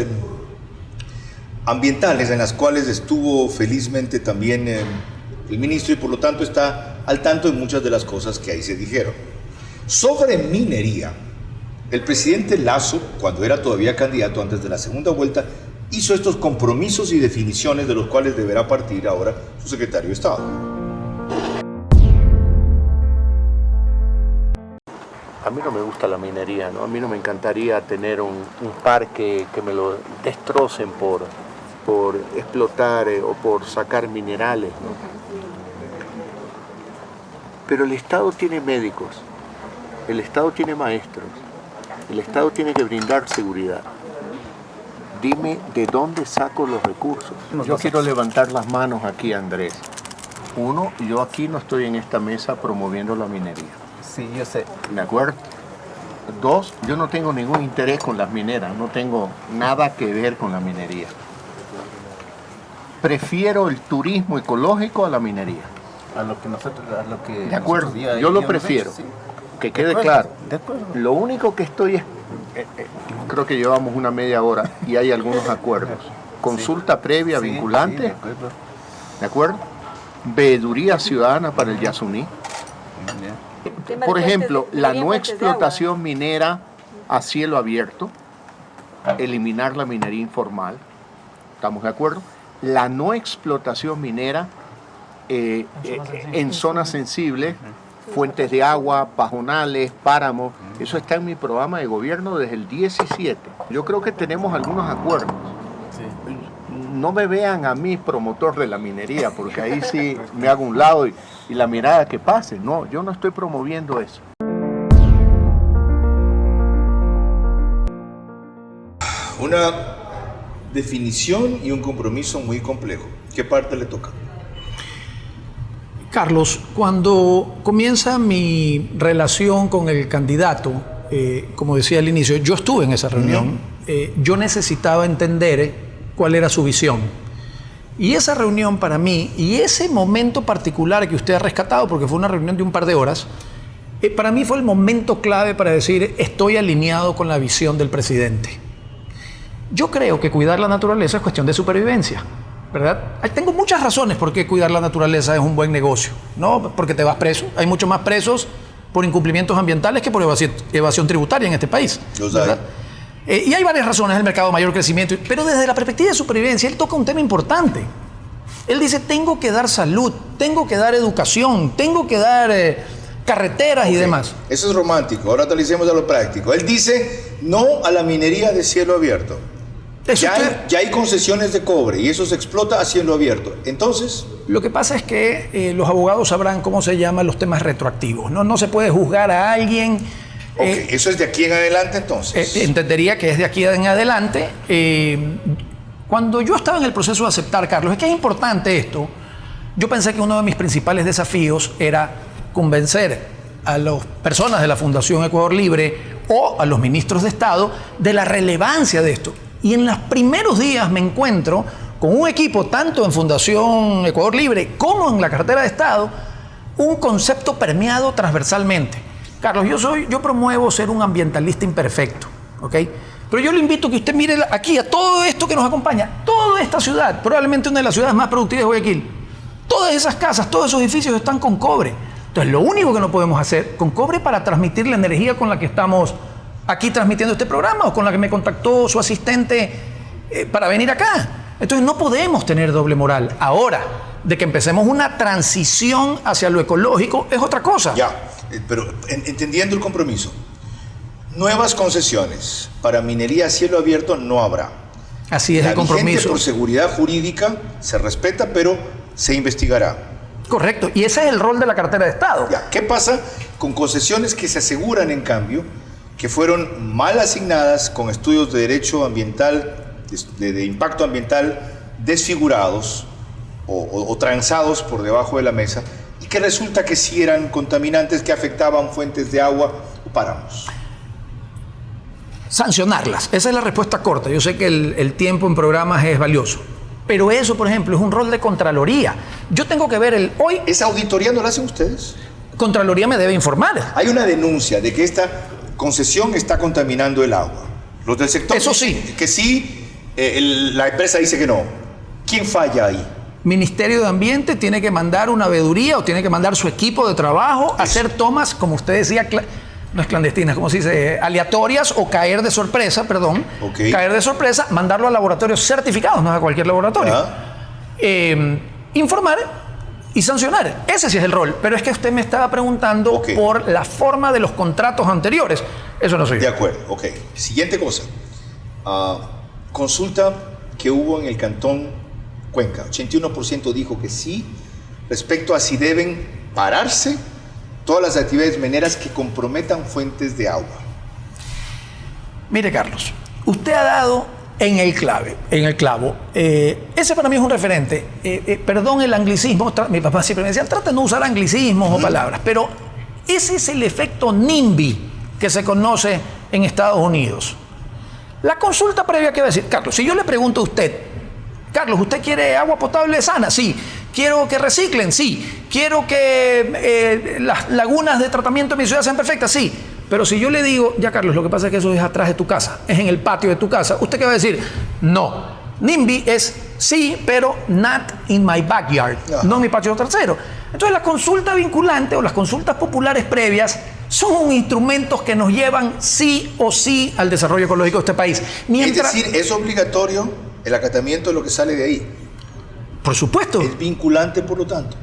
ambientales, en las cuales estuvo felizmente también el ministro y por lo tanto está al tanto de muchas de las cosas que ahí se dijeron. Sobre minería, el presidente Lasso, cuando era todavía candidato antes de la segunda vuelta, hizo estos compromisos y definiciones de los cuales deberá partir ahora su secretario de Estado. A mí no me gusta la minería, ¿no? A mí no me encantaría tener un parque que me lo destrocen por explotar o por sacar minerales, ¿no? Pero el Estado tiene médicos, el Estado tiene maestros, el Estado tiene que brindar seguridad. Dime de dónde saco los recursos. Yo quiero levantar las manos aquí, Andrés. Uno, yo aquí no estoy en esta mesa promoviendo la minería. Sí, yo sé. ¿De acuerdo? Dos, yo no tengo ningún interés con las mineras, no tengo nada que ver con la minería. Prefiero el turismo ecológico a la minería. De acuerdo, yo lo prefiero. Sí. Que quede claro. De acuerdo. Lo único que estoy es, creo que llevamos una media hora y hay algunos acuerdos. Consulta previa vinculante. ¿De acuerdo? Veeduría ciudadana para el Yasuní. Por ejemplo, la no explotación minera a cielo abierto, eliminar la minería informal, ¿estamos de acuerdo? La no explotación minera en zonas sensibles, fuentes de agua, pajonales, páramos, eso está en mi programa de gobierno desde el 17. Yo creo que tenemos algunos acuerdos. No me vean a mí promotor de la minería, porque ahí sí me hago un lado y la mirada que pase. No, yo no estoy promoviendo eso. Una definición y un compromiso muy complejo. ¿Qué parte le toca? Carlos, cuando comienza mi relación con el candidato, como decía al inicio, yo estuve en esa reunión, yo necesitaba entender cuál era su visión. Y esa reunión para mí, y ese momento particular que usted ha rescatado, porque fue una reunión de un par de horas, para mí fue el momento clave para decir, estoy alineado con la visión del presidente. Yo creo que cuidar la naturaleza es cuestión de supervivencia, ¿verdad? Tengo muchas razones por qué cuidar la naturaleza es un buen negocio, ¿no? Porque te vas preso, hay muchos más presos por incumplimientos ambientales que por evasión tributaria en este país, ¿verdad? Y hay varias razones, el mercado de mayor crecimiento, pero desde la perspectiva de supervivencia, él toca un tema importante. Él dice, tengo que dar salud, tengo que dar educación, tengo que dar carreteras y demás. Eso es romántico. Ahora analicemos a lo práctico. Él dice no a la minería de cielo abierto. Ya hay concesiones de cobre y eso se explota a cielo abierto. Entonces, lo que pasa es que los abogados sabrán cómo se llaman los temas retroactivos. No se puede juzgar a alguien. ¿Eso es de aquí en adelante entonces? Entendería que es de aquí en adelante. Cuando yo estaba en el proceso de aceptar, Carlos, es que es importante esto. Yo pensé que uno de mis principales desafíos era convencer a las personas de la Fundación Ecuador Libre o a los ministros de Estado de la relevancia de esto. Y en los primeros días me encuentro con un equipo, tanto en Fundación Ecuador Libre como en la cartera de Estado, un concepto permeado transversalmente. Carlos, yo promuevo ser un ambientalista imperfecto, ¿ok? Pero yo le invito a que usted mire aquí a todo esto que nos acompaña, toda esta ciudad, probablemente una de las ciudades más productivas de Guayaquil. Todas esas casas, todos esos edificios están con cobre. Entonces, lo único que no podemos hacer con cobre para transmitir la energía con la que estamos aquí transmitiendo este programa o con la que me contactó su asistente para venir acá. Entonces no podemos tener doble moral. Ahora, de que empecemos una transición hacia lo ecológico es otra cosa. Ya, pero entendiendo el compromiso, nuevas concesiones para minería a cielo abierto no habrá. Así es el compromiso. Por seguridad jurídica se respeta, pero se investigará. Correcto, y ese es el rol de la cartera de Estado. Ya, ¿qué pasa con concesiones que se aseguran, en cambio, que fueron mal asignadas con estudios de derecho ambiental, de impacto ambiental desfigurados o transados por debajo de la mesa y que resulta que sí eran contaminantes que afectaban fuentes de agua o páramos? Sancionarlas, esa es la respuesta corta. Yo sé que el tiempo en programas es valioso, pero eso, por ejemplo, es un rol de Contraloría. Yo tengo que ver hoy... ¿Esa auditoría no la hacen ustedes? Contraloría me debe informar. Hay una denuncia de que esta concesión está contaminando el agua. Los del sector... Eso sí. Que sí, la empresa dice que no. ¿Quién falla ahí? Ministerio de Ambiente tiene que mandar una veeduría o tiene que mandar su equipo de trabajo a hacer tomas, como usted decía, no es clandestinas, como se dice, aleatorias o caer de sorpresa, perdón. Okay. Caer de sorpresa, mandarlo a laboratorios certificados, no a cualquier laboratorio. Informar y sancionar. Ese sí es el rol. Pero es que usted me estaba preguntando por la forma de los contratos anteriores. Eso no soy yo. De acuerdo, ok. Siguiente cosa. Consulta que hubo en el Cantón Cuenca. 81% dijo que sí, respecto a si deben pararse todas las actividades mineras que comprometan fuentes de agua. Mire, Carlos, usted ha dado en el clavo. Ese para mí es un referente. Perdón el anglicismo, mi papá siempre me decía, trata de no usar anglicismos o palabras, pero ese es el efecto NIMBY que se conoce en Estados Unidos. La consulta previa que va a decir, Carlos, si yo le pregunto a usted, Carlos, ¿usted quiere agua potable sana? Sí. ¿Quiero que reciclen? Sí. ¿Quiero que las lagunas de tratamiento de mi ciudad sean perfectas? Sí. Pero si yo le digo, ya Carlos, lo que pasa es que eso es atrás de tu casa, es en el patio de tu casa, ¿usted qué va a decir? No. NIMBY es sí, pero not in my backyard, no en mi patio trasero. Entonces la consulta vinculante o las consultas populares previas son instrumentos que nos llevan sí o sí al desarrollo ecológico de este país. Es decir, es obligatorio el acatamiento de lo que sale de ahí. Por supuesto. Es vinculante, por lo tanto.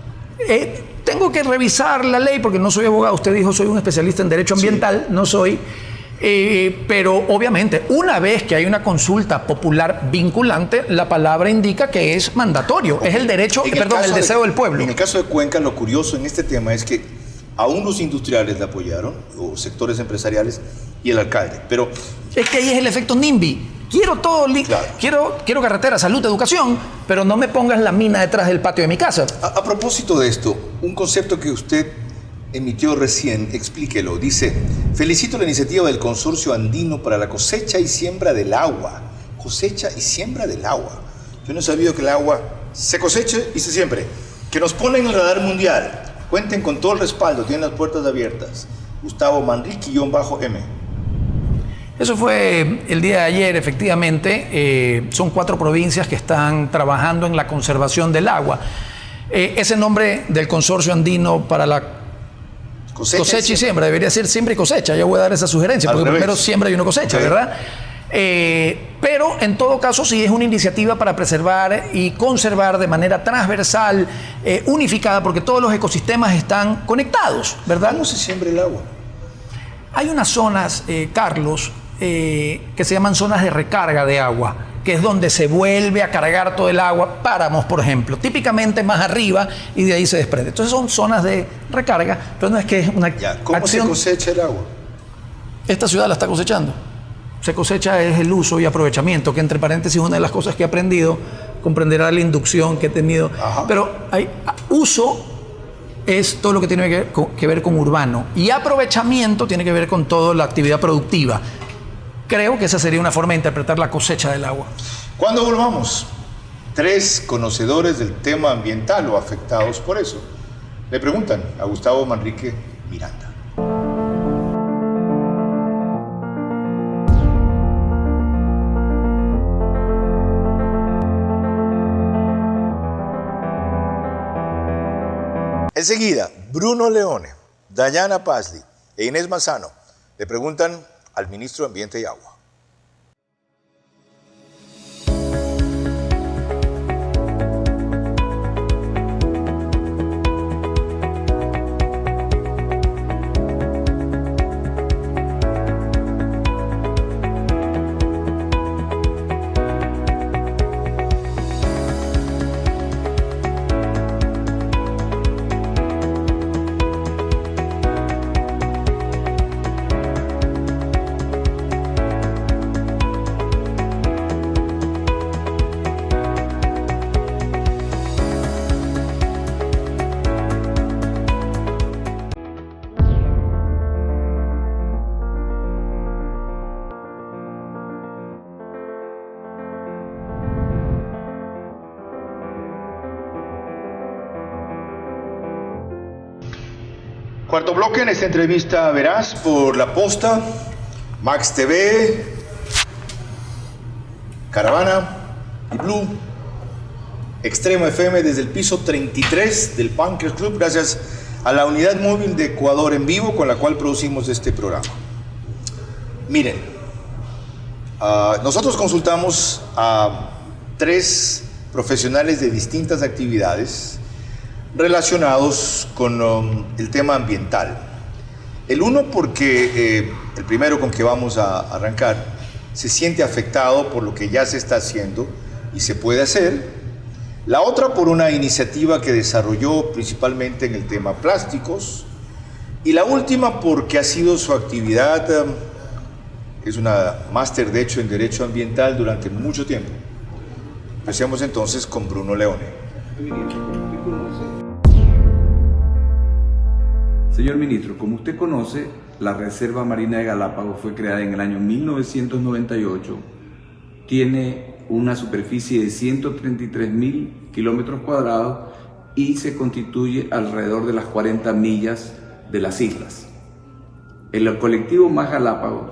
Tengo que revisar la ley porque no soy abogado. Usted dijo soy un especialista en derecho ambiental, no soy. Pero obviamente, una vez que hay una consulta popular vinculante, la palabra indica que es mandatorio. Es el derecho, el deseo del pueblo. En el caso de Cuenca, lo curioso en este tema es que aún los industriales la apoyaron, o sectores empresariales, y el alcalde. Pero es que ahí es el efecto NIMBY. Quiero todo, claro. quiero carretera, salud, educación, pero no me pongas la mina detrás del patio de mi casa. A propósito de esto, un concepto que usted emitió recién, explíquelo. Dice, felicito la iniciativa del Consorcio Andino para la cosecha y siembra del agua. Cosecha y siembra del agua. Yo no he sabido que el agua se coseche y se siembre. Que nos ponen en el radar mundial. Cuenten con todo el respaldo, tienen las puertas abiertas. Gustavo Manrique-M. Eso fue el día de ayer, efectivamente. Son 4 provincias que están trabajando en la conservación del agua. Ese nombre del Consorcio Andino para la cosecha y siembra debería ser siembra y cosecha. Yo voy a dar esa sugerencia, porque primero siembra y uno cosecha, ¿verdad? Pero en todo caso sí es una iniciativa para preservar y conservar de manera transversal, unificada, porque todos los ecosistemas están conectados, ¿verdad? ¿Cómo se siembra el agua? Hay unas zonas, Carlos, que se llaman zonas de recarga de agua, que es donde se vuelve a cargar todo el agua, páramos, por ejemplo, típicamente más arriba, y de ahí se desprende. Entonces son zonas de recarga, pero no es que es una ¿Cómo acción. se cosecha el agua? Esta ciudad la está cosechando. Se cosecha es el uso y aprovechamiento, que entre paréntesis una de las cosas que he aprendido, comprenderá la inducción que he tenido. Ajá. Pero hay uso es todo lo que tiene que ver con urbano, y aprovechamiento tiene que ver con toda la actividad productiva. Creo que esa sería una forma de interpretar la cosecha del agua. Cuando volvamos, 3 conocedores del tema ambiental o afectados por eso le preguntan a Gustavo Manrique Miranda. Enseguida, Bruno Leone, Dayana Pazli e Inés Manzano le preguntan al ministro de Ambiente y Agua. Cuarto bloque en esta entrevista verás por La Posta, Max TV, Caravana y Blue, Extremo FM desde el piso 33 del Punkers Club, gracias a la unidad móvil de Ecuador en vivo con la cual producimos este programa. Miren, nosotros consultamos a 3 profesionales de distintas actividades relacionados con el tema ambiental. El uno porque el primero con que vamos a arrancar se siente afectado por lo que ya se está haciendo y se puede hacer. La otra por una iniciativa que desarrolló principalmente en el tema plásticos. Y la última porque ha sido su actividad, es una máster de hecho en Derecho Ambiental durante mucho tiempo. Empecemos entonces con Bruno Leone. Señor ministro, como usted conoce, la Reserva Marina de Galápagos fue creada en el año 1998, tiene una superficie de 133.000 kilómetros cuadrados y se constituye alrededor de las 40 millas de las islas. El colectivo Más Galápagos,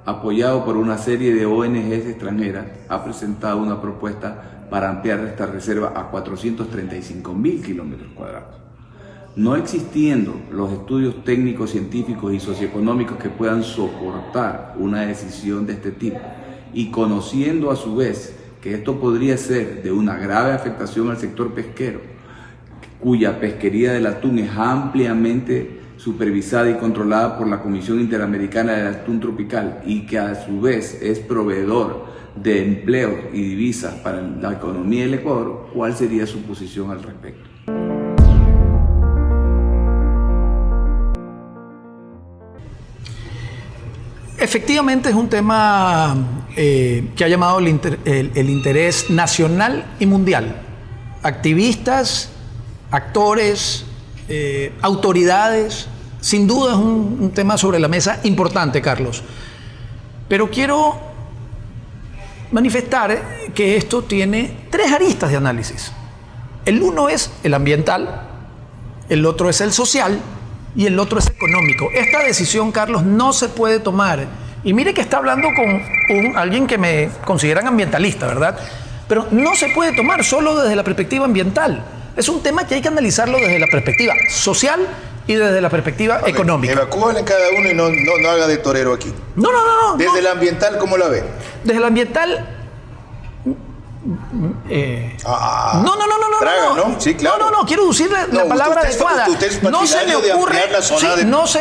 apoyado por una serie de ONGs extranjeras, ha presentado una propuesta para ampliar esta reserva a 435.000 kilómetros cuadrados. No existiendo los estudios técnicos, científicos y socioeconómicos que puedan soportar una decisión de este tipo, y conociendo a su vez que esto podría ser de una grave afectación al sector pesquero, cuya pesquería del atún es ampliamente supervisada y controlada por la Comisión Interamericana del Atún Tropical y que a su vez es proveedor de empleo y divisas para la economía del Ecuador, ¿cuál sería su posición al respecto? Efectivamente es un tema que ha llamado el interés nacional y mundial. Activistas, actores, autoridades, sin duda es un tema sobre la mesa importante, Carlos. Pero quiero manifestar que esto tiene 3 aristas de análisis. El uno es el ambiental, el otro es el social y el otro es económico. Esta decisión, Carlos, no se puede tomar. Y mire que está hablando con alguien que me consideran ambientalista, ¿verdad? Pero no se puede tomar solo desde la perspectiva ambiental. Es un tema que hay que analizarlo desde la perspectiva social y desde la perspectiva económica. Evacúalen cada uno y no haga de torero aquí. No. Desde el ambiental, ¿cómo la ve? Desde el ambiental... Traga, ¿no? Sí, claro. No, quiero decir la palabra adecuada. No se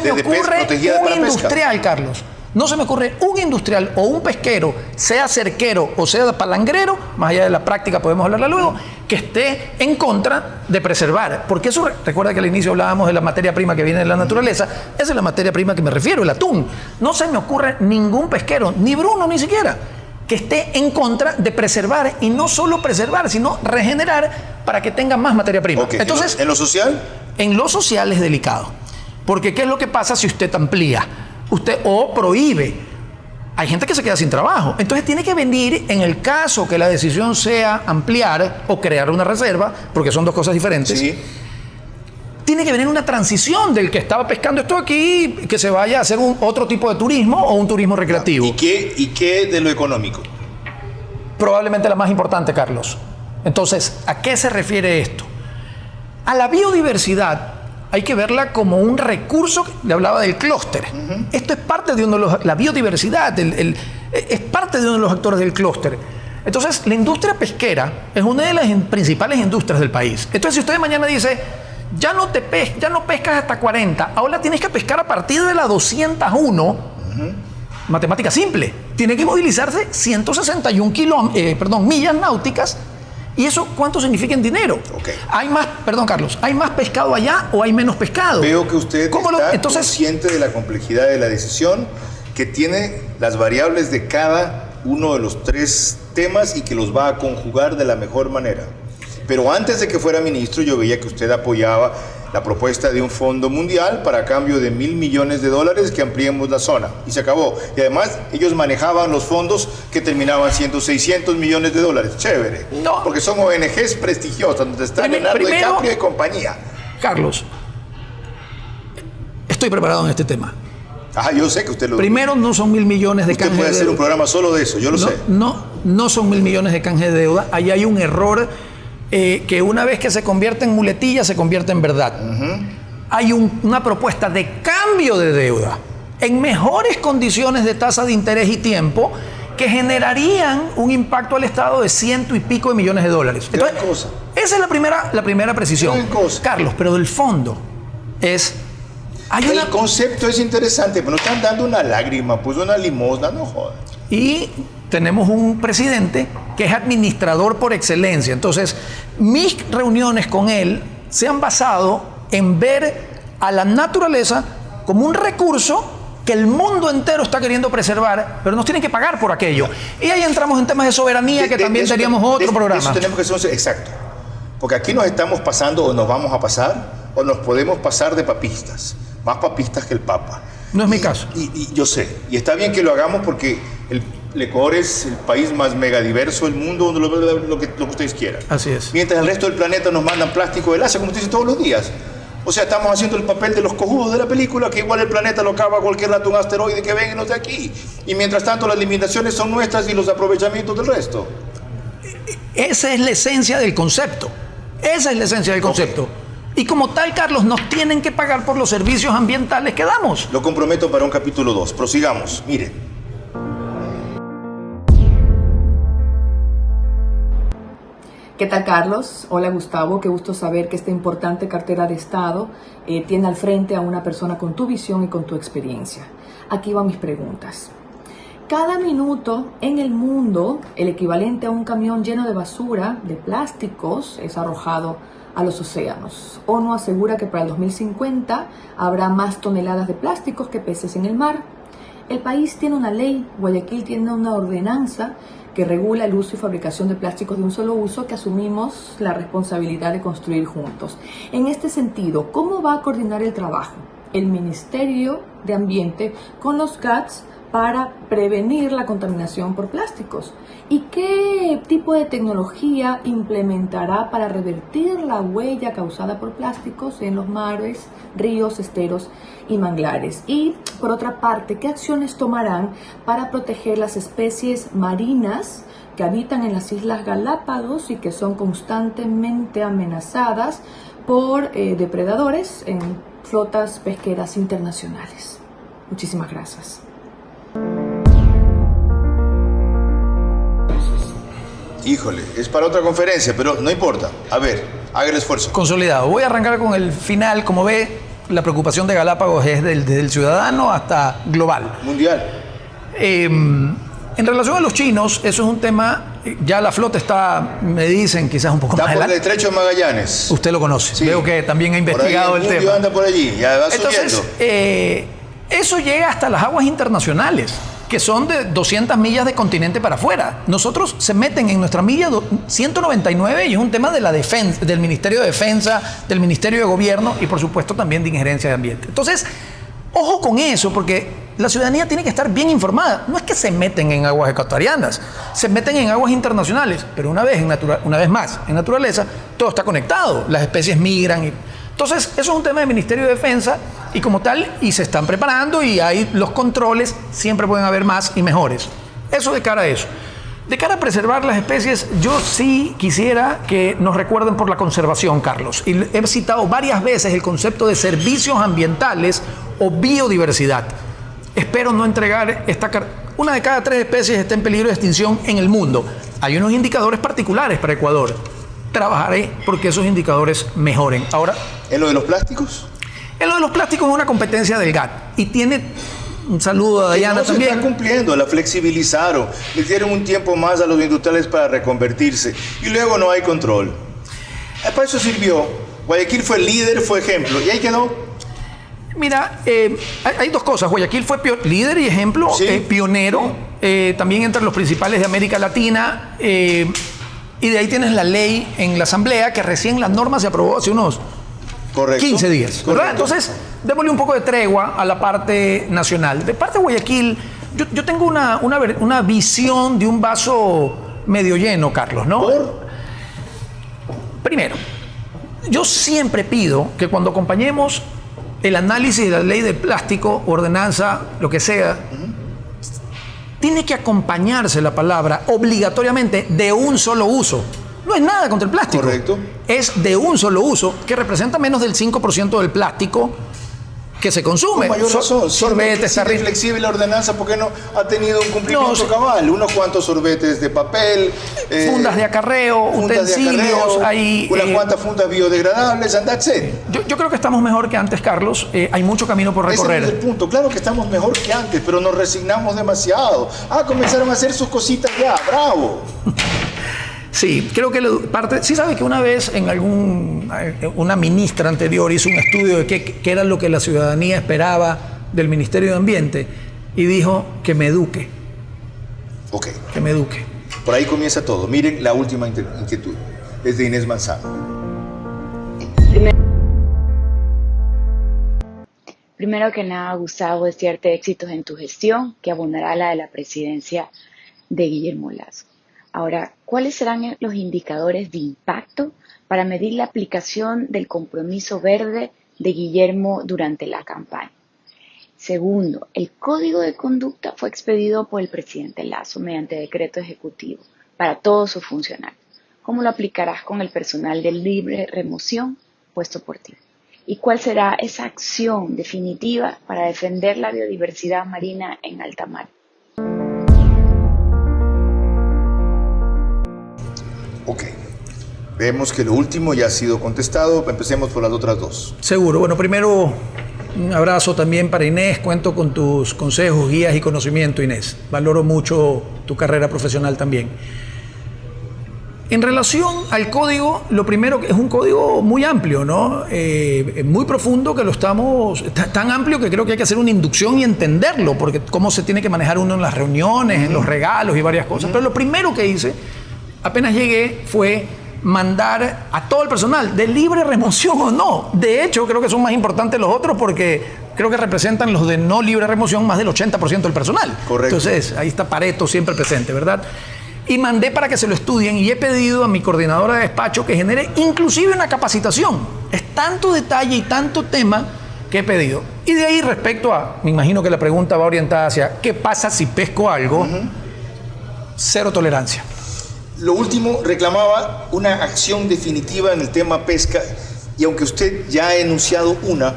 me ocurre un industrial, Carlos. No se me ocurre un industrial o un pesquero, sea cerquero o sea palangrero, más allá de la práctica podemos hablarla luego, que esté en contra de preservar. Porque eso, recuerda que al inicio hablábamos de la materia prima que viene de la naturaleza, esa es la materia prima que me refiero, el atún. No se me ocurre ningún pesquero, ni Bruno ni siquiera, que esté en contra de preservar, y no solo preservar, sino regenerar para que tenga más materia prima. Okay. Entonces, ¿En lo social? En lo social es delicado. Porque ¿qué es lo que pasa si usted amplía? Usted o prohíbe. Hay gente que se queda sin trabajo. Entonces tiene que venir, en el caso que la decisión sea ampliar o crear una reserva, porque son dos cosas diferentes, sí, tiene que venir una transición del que estaba pescando esto aquí, que se vaya a hacer otro tipo de turismo o un turismo recreativo. ¿Y qué de lo económico? Probablemente la más importante, Carlos. Entonces, ¿a qué se refiere esto? A la biodiversidad hay que verla como un recurso. Le hablaba del clúster. Esto es parte de uno de los... La biodiversidad es parte de uno de los actores del clúster. Entonces, la industria pesquera es una de las principales industrias del país. Entonces, si usted mañana dice, ya no pescas hasta 40, ahora tienes que pescar a partir de la 201, matemática simple. Tiene que movilizarse 161 millas náuticas. ¿Y eso cuánto significa en dinero? Okay. ¿Hay más pescado allá o hay menos pescado? Veo que usted está consciente de la complejidad de la decisión, que tiene las variables de cada uno de los tres temas y que los va a conjugar de la mejor manera. Pero antes de que fuera ministro, yo veía que usted apoyaba la propuesta de un fondo mundial para cambio de $1.000 millones que ampliemos la zona. Y se acabó. Y además, ellos manejaban los fondos que terminaban siendo $600 millones. Chévere. No. Porque son ONGs prestigiosas, donde está Leonardo DiCaprio y compañía. Carlos, estoy preparado en este tema. Yo sé que usted lo... Primero, no son $1.000 millones de canje de deuda. Usted puede hacer un programa solo de eso, yo lo sé. No son $1.000 millones de canje de deuda. Ahí hay un error que una vez que se convierte en muletilla, se convierte en verdad. Hay una propuesta de cambio de deuda en mejores condiciones de tasa de interés y tiempo que generarían un impacto al Estado de $100 y pico de millones. Entonces, esa es la primera precisión. Carlos, pero del fondo es... El concepto es interesante, pero nos están dando una lágrima, pues una limosna, no jodas. Y tenemos un presidente que es administrador por excelencia. Entonces, mis reuniones con él se han basado en ver a la naturaleza como un recurso que el mundo entero está queriendo preservar, pero nos tienen que pagar por aquello. Y ahí entramos en temas de soberanía, que también teníamos otro programa. Eso tenemos que ser exacto. Porque aquí nos estamos pasando, o nos vamos a pasar, o nos podemos pasar de papistas. Más papistas que el Papa. No es mi caso. Y yo sé. Y está bien que lo hagamos porque el Ecuador es el país más megadiverso del mundo, lo que ustedes quieran. Así es. Mientras el resto del planeta nos mandan plástico del Asia, como ustedes dicen todos los días. O sea, estamos haciendo el papel de los cojudos de la película, que igual el planeta lo acaba cualquier rato un asteroide que venga de aquí. Y mientras tanto las limitaciones son nuestras y los aprovechamientos del resto. Esa es la esencia del concepto. Esa es la esencia del concepto. Okay. Y como tal, Carlos, nos tienen que pagar por los servicios ambientales que damos. Lo comprometo para un capítulo 2. Prosigamos. Mire. ¿Qué tal, Carlos? Hola, Gustavo. Qué gusto saber que esta importante cartera de Estado tiene al frente a una persona con tu visión y con tu experiencia. Aquí van mis preguntas. Cada minuto en el mundo, el equivalente a un camión lleno de basura, de plásticos, es arrojado a los océanos. ONU asegura que para el 2050 habrá más toneladas de plásticos que peces en el mar. El país tiene una ley, Guayaquil tiene una ordenanza que regula el uso y fabricación de plásticos de un solo uso que asumimos la responsabilidad de construir juntos. En este sentido, ¿cómo va a coordinar el trabajo el Ministerio de Ambiente con los GATS para prevenir la contaminación por plásticos? ¿Y qué tipo de tecnología implementará para revertir la huella causada por plásticos en los mares, ríos, esteros y manglares? Y, por otra parte, ¿qué acciones tomarán para proteger las especies marinas que habitan en las Islas Galápagos y que son constantemente amenazadas por depredadores en flotas pesqueras internacionales. Muchísimas gracias. Híjole, es para otra conferencia, pero no importa. A ver, haga el esfuerzo. Consolidado. Voy a arrancar con el final. Como ve, la preocupación de Galápagos es desde el ciudadano hasta global. Mundial. En relación a los chinos, eso es un tema, ya la flota está, me dicen, quizás un poco está más por el adelante. Estrecho de Magallanes. Usted lo conoce. Sí. Veo que también ha investigado por ahí el tema. anda por allí, ya va Entonces, subiendo. eso llega hasta las aguas internacionales, que son de 200 millas de continente para afuera. Nosotros se meten en nuestra milla 199 y es un tema de la defensa, del Ministerio de Defensa, del Ministerio de Gobierno y por supuesto también de injerencia de ambiente. Entonces, ojo con eso, porque la ciudadanía tiene que estar bien informada. No es que se meten en aguas ecuatorianas, se meten en aguas internacionales, pero una vez más, en naturaleza, todo está conectado, las especies migran. Entonces, eso es un tema del Ministerio de Defensa y como tal, y se están preparando y hay los controles, siempre pueden haber más y mejores. Eso de cara a eso. De cara a preservar las especies, yo sí quisiera que nos recuerden por la conservación, Carlos. Y he citado varias veces el concepto de servicios ambientales o biodiversidad. Espero no entregar una de cada 3 especies está en peligro de extinción en el mundo. Hay unos indicadores particulares para Ecuador. Trabajaré porque esos indicadores mejoren. Ahora, ¿en lo de los plásticos? En lo de los plásticos es una competencia del GATT y tiene un saludo a Dayana no también. Se está cumpliendo, la flexibilizaron, le dieron un tiempo más a los industriales para reconvertirse y luego no hay control. Para eso sirvió. Guayaquil fue líder, fue ejemplo y ahí quedó. Mira, hay dos cosas. Guayaquil fue líder y ejemplo, sí. Pionero, también entre los principales de América Latina. Y de ahí tienes la ley en la Asamblea, que recién la norma se aprobó hace unos 15 días. ¿Verdad? Entonces, démosle un poco de tregua a la parte nacional. De parte de Guayaquil, yo tengo una visión de un vaso medio lleno, Carlos, ¿no? Primero, yo siempre pido que cuando acompañemos el análisis de la ley de plástico, ordenanza, lo que sea, tiene que acompañarse la palabra obligatoriamente de un solo uso. No es nada contra el plástico. Correcto. Es de un solo uso, que representa menos del 5% del plástico que se consume. Con mayor razón. Sorbetes, si es flexible la ordenanza, ¿por qué no ha tenido un cumplimiento cabal? Unos cuantos sorbetes de papel. Fundas de acarreo, utensilios. Hay unas cuantas fundas biodegradables, and that's it. Yo creo que estamos mejor que antes, Carlos. Hay mucho camino por recorrer. Ese es el punto. Claro que estamos mejor que antes, pero nos resignamos demasiado. Comenzaron a hacer sus cositas ya. ¡Bravo! Sí, creo que sí sabe que una vez una ministra anterior hizo un estudio de qué era lo que la ciudadanía esperaba del Ministerio de Ambiente y dijo que me eduque. Ok. Que me eduque. Por ahí comienza todo. Miren la última inquietud. Es de Inés Manzano. Primero que nada, Gustavo, desearte éxitos en tu gestión, que abonará a la de la presidencia de Guillermo Lasso. Ahora, ¿cuáles serán los indicadores de impacto para medir la aplicación del compromiso verde de Guillermo durante la campaña? Segundo, el código de conducta fue expedido por el presidente Lasso mediante decreto ejecutivo para todos sus funcionarios. ¿Cómo lo aplicarás con el personal de libre remoción puesto por ti? ¿Y cuál será esa acción definitiva para defender la biodiversidad marina en alta mar? Ok. Vemos que lo último ya ha sido contestado. Empecemos por las otras dos. Seguro. Bueno, primero, un abrazo también para Inés. Cuento con tus consejos, guías y conocimiento, Inés. Valoro mucho tu carrera profesional también. En relación al código, lo primero que es un código muy amplio, ¿no? Muy profundo, tan amplio que creo que hay que hacer una inducción y entenderlo, porque cómo se tiene que manejar uno en las reuniones, en los regalos y varias cosas. Pero lo primero que hice, apenas llegué, fue mandar a todo el personal, de libre remoción o no. De hecho, creo que son más importantes los otros porque creo que representan los de no libre remoción más del 80% del personal. Correcto. Entonces, ahí está Pareto siempre presente, ¿verdad? Y mandé para que se lo estudien y he pedido a mi coordinadora de despacho que genere inclusive una capacitación. Es tanto detalle y tanto tema que he pedido. Y de ahí respecto a, me imagino que la pregunta va orientada hacia ¿qué pasa si pesco algo? Cero tolerancia. Lo último, reclamaba una acción definitiva en el tema pesca y aunque usted ya ha enunciado una,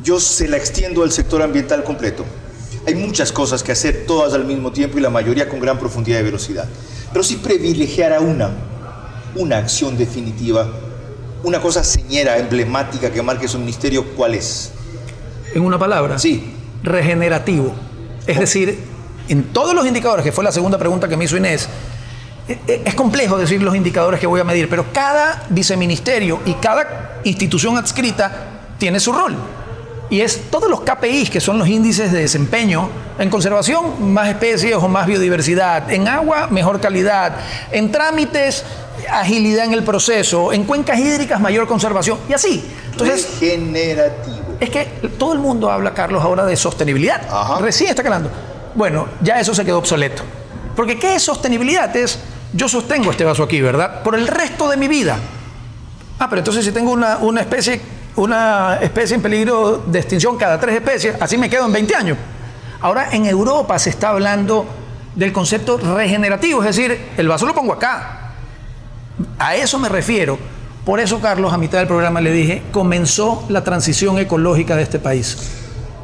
yo se la extiendo al sector ambiental completo. Hay muchas cosas que hacer, todas al mismo tiempo y la mayoría con gran profundidad y velocidad. Pero si privilegiara una acción definitiva, una cosa señera, emblemática que marque su ministerio, ¿cuál es? En una palabra. Sí. Regenerativo. Es decir, en todos los indicadores, que fue la segunda pregunta que me hizo Inés, es complejo decir los indicadores que voy a medir, pero cada viceministerio y cada institución adscrita tiene su rol. Y es todos los KPIs, que son los índices de desempeño. En conservación, más especies o más biodiversidad. En agua, mejor calidad. En trámites, agilidad en el proceso. En cuencas hídricas, mayor conservación. Y así. Entonces, regenerativo. Es que todo el mundo habla, Carlos, ahora de sostenibilidad. Ajá. Recién está calando. Bueno, ya eso se quedó obsoleto. Porque ¿qué es sostenibilidad? Es, yo sostengo este vaso aquí, ¿verdad? Por el resto de mi vida. Pero entonces si tengo una especie en peligro de extinción cada 3 especies, así me quedo en 20 años. Ahora en Europa se está hablando del concepto regenerativo, es decir, el vaso lo pongo acá. A eso me refiero. Por eso, Carlos, a mitad del programa le dije, comenzó la transición ecológica de este país.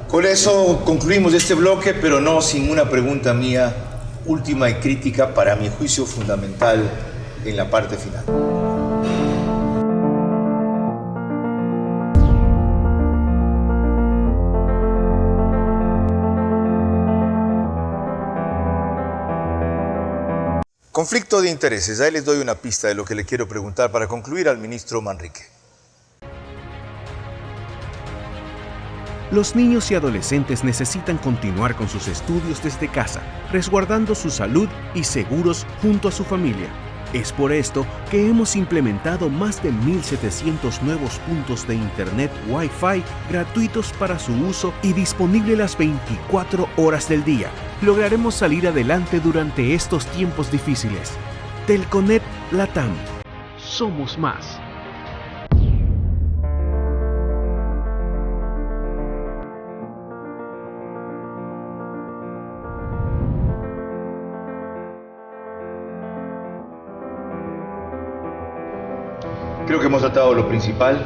Con eso concluimos este bloque, pero no sin una pregunta mía, última y crítica, para mi juicio fundamental en la parte final. Conflicto de intereses. Ahí les doy una pista de lo que le quiero preguntar para concluir al ministro Manrique. Los niños y adolescentes necesitan continuar con sus estudios desde casa, resguardando su salud y seguros junto a su familia. Es por esto que hemos implementado más de 1.700 nuevos puntos de Internet Wi-Fi gratuitos para su uso y disponible las 24 horas del día. Lograremos salir adelante durante estos tiempos difíciles. Telconet Latam. Somos más. Creo que hemos tratado lo principal.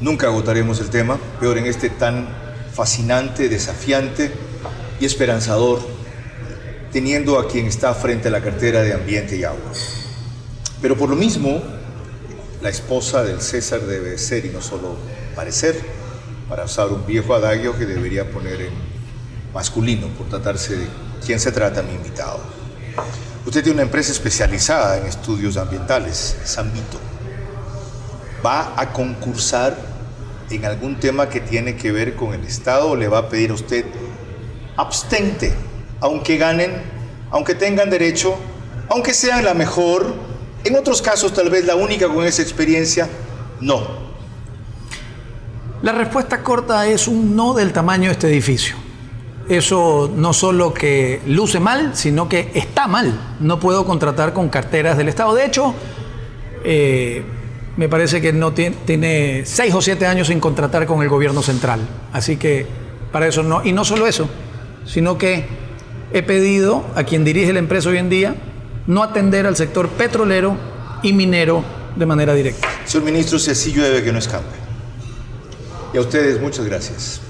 Nunca agotaremos el tema, peor en este tan fascinante, desafiante y esperanzador, teniendo a quien está frente a la cartera de Ambiente y Agua. Pero por lo mismo, la esposa del César debe ser y no solo parecer, para usar un viejo adagio que debería poner en masculino, por tratarse de quién se trata mi invitado. Usted tiene una empresa especializada en estudios ambientales, Sambito. ¿Va a concursar en algún tema que tiene que ver con el Estado o le va a pedir a usted abstente, aunque ganen, aunque tengan derecho, aunque sean la mejor, en otros casos tal vez la única con esa experiencia? No. La respuesta corta es un no del tamaño de este edificio. Eso no solo que luce mal, sino que está mal. No puedo contratar con carteras del Estado. De hecho, me parece que no tiene 6 o 7 años sin contratar con el gobierno central. Así que para eso no. Y no solo eso, sino que he pedido a quien dirige la empresa hoy en día no atender al sector petrolero y minero de manera directa. Señor ministro, si así llueve que no escampe. Y a ustedes, muchas gracias.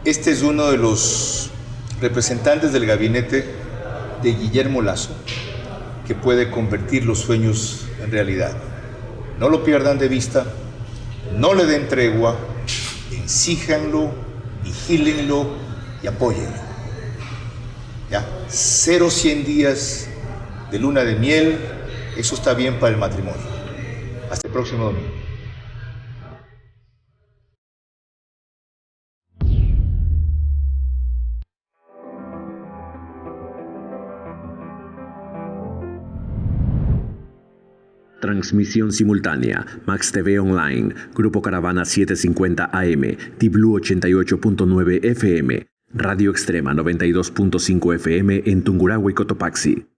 Este es uno de los representantes del gabinete de Guillermo Lasso que puede convertir los sueños en realidad. No lo pierdan de vista, no le den tregua, exíjanlo, vigílenlo y apóyenlo. ¿Ya? 0-100 días de luna de miel, eso está bien para el matrimonio. Hasta el próximo domingo. Transmisión simultánea, Max TV Online, Grupo Caravana 750 AM, Tiblu 88.9 FM, Radio Extrema 92.5 FM en Tungurahua y Cotopaxi.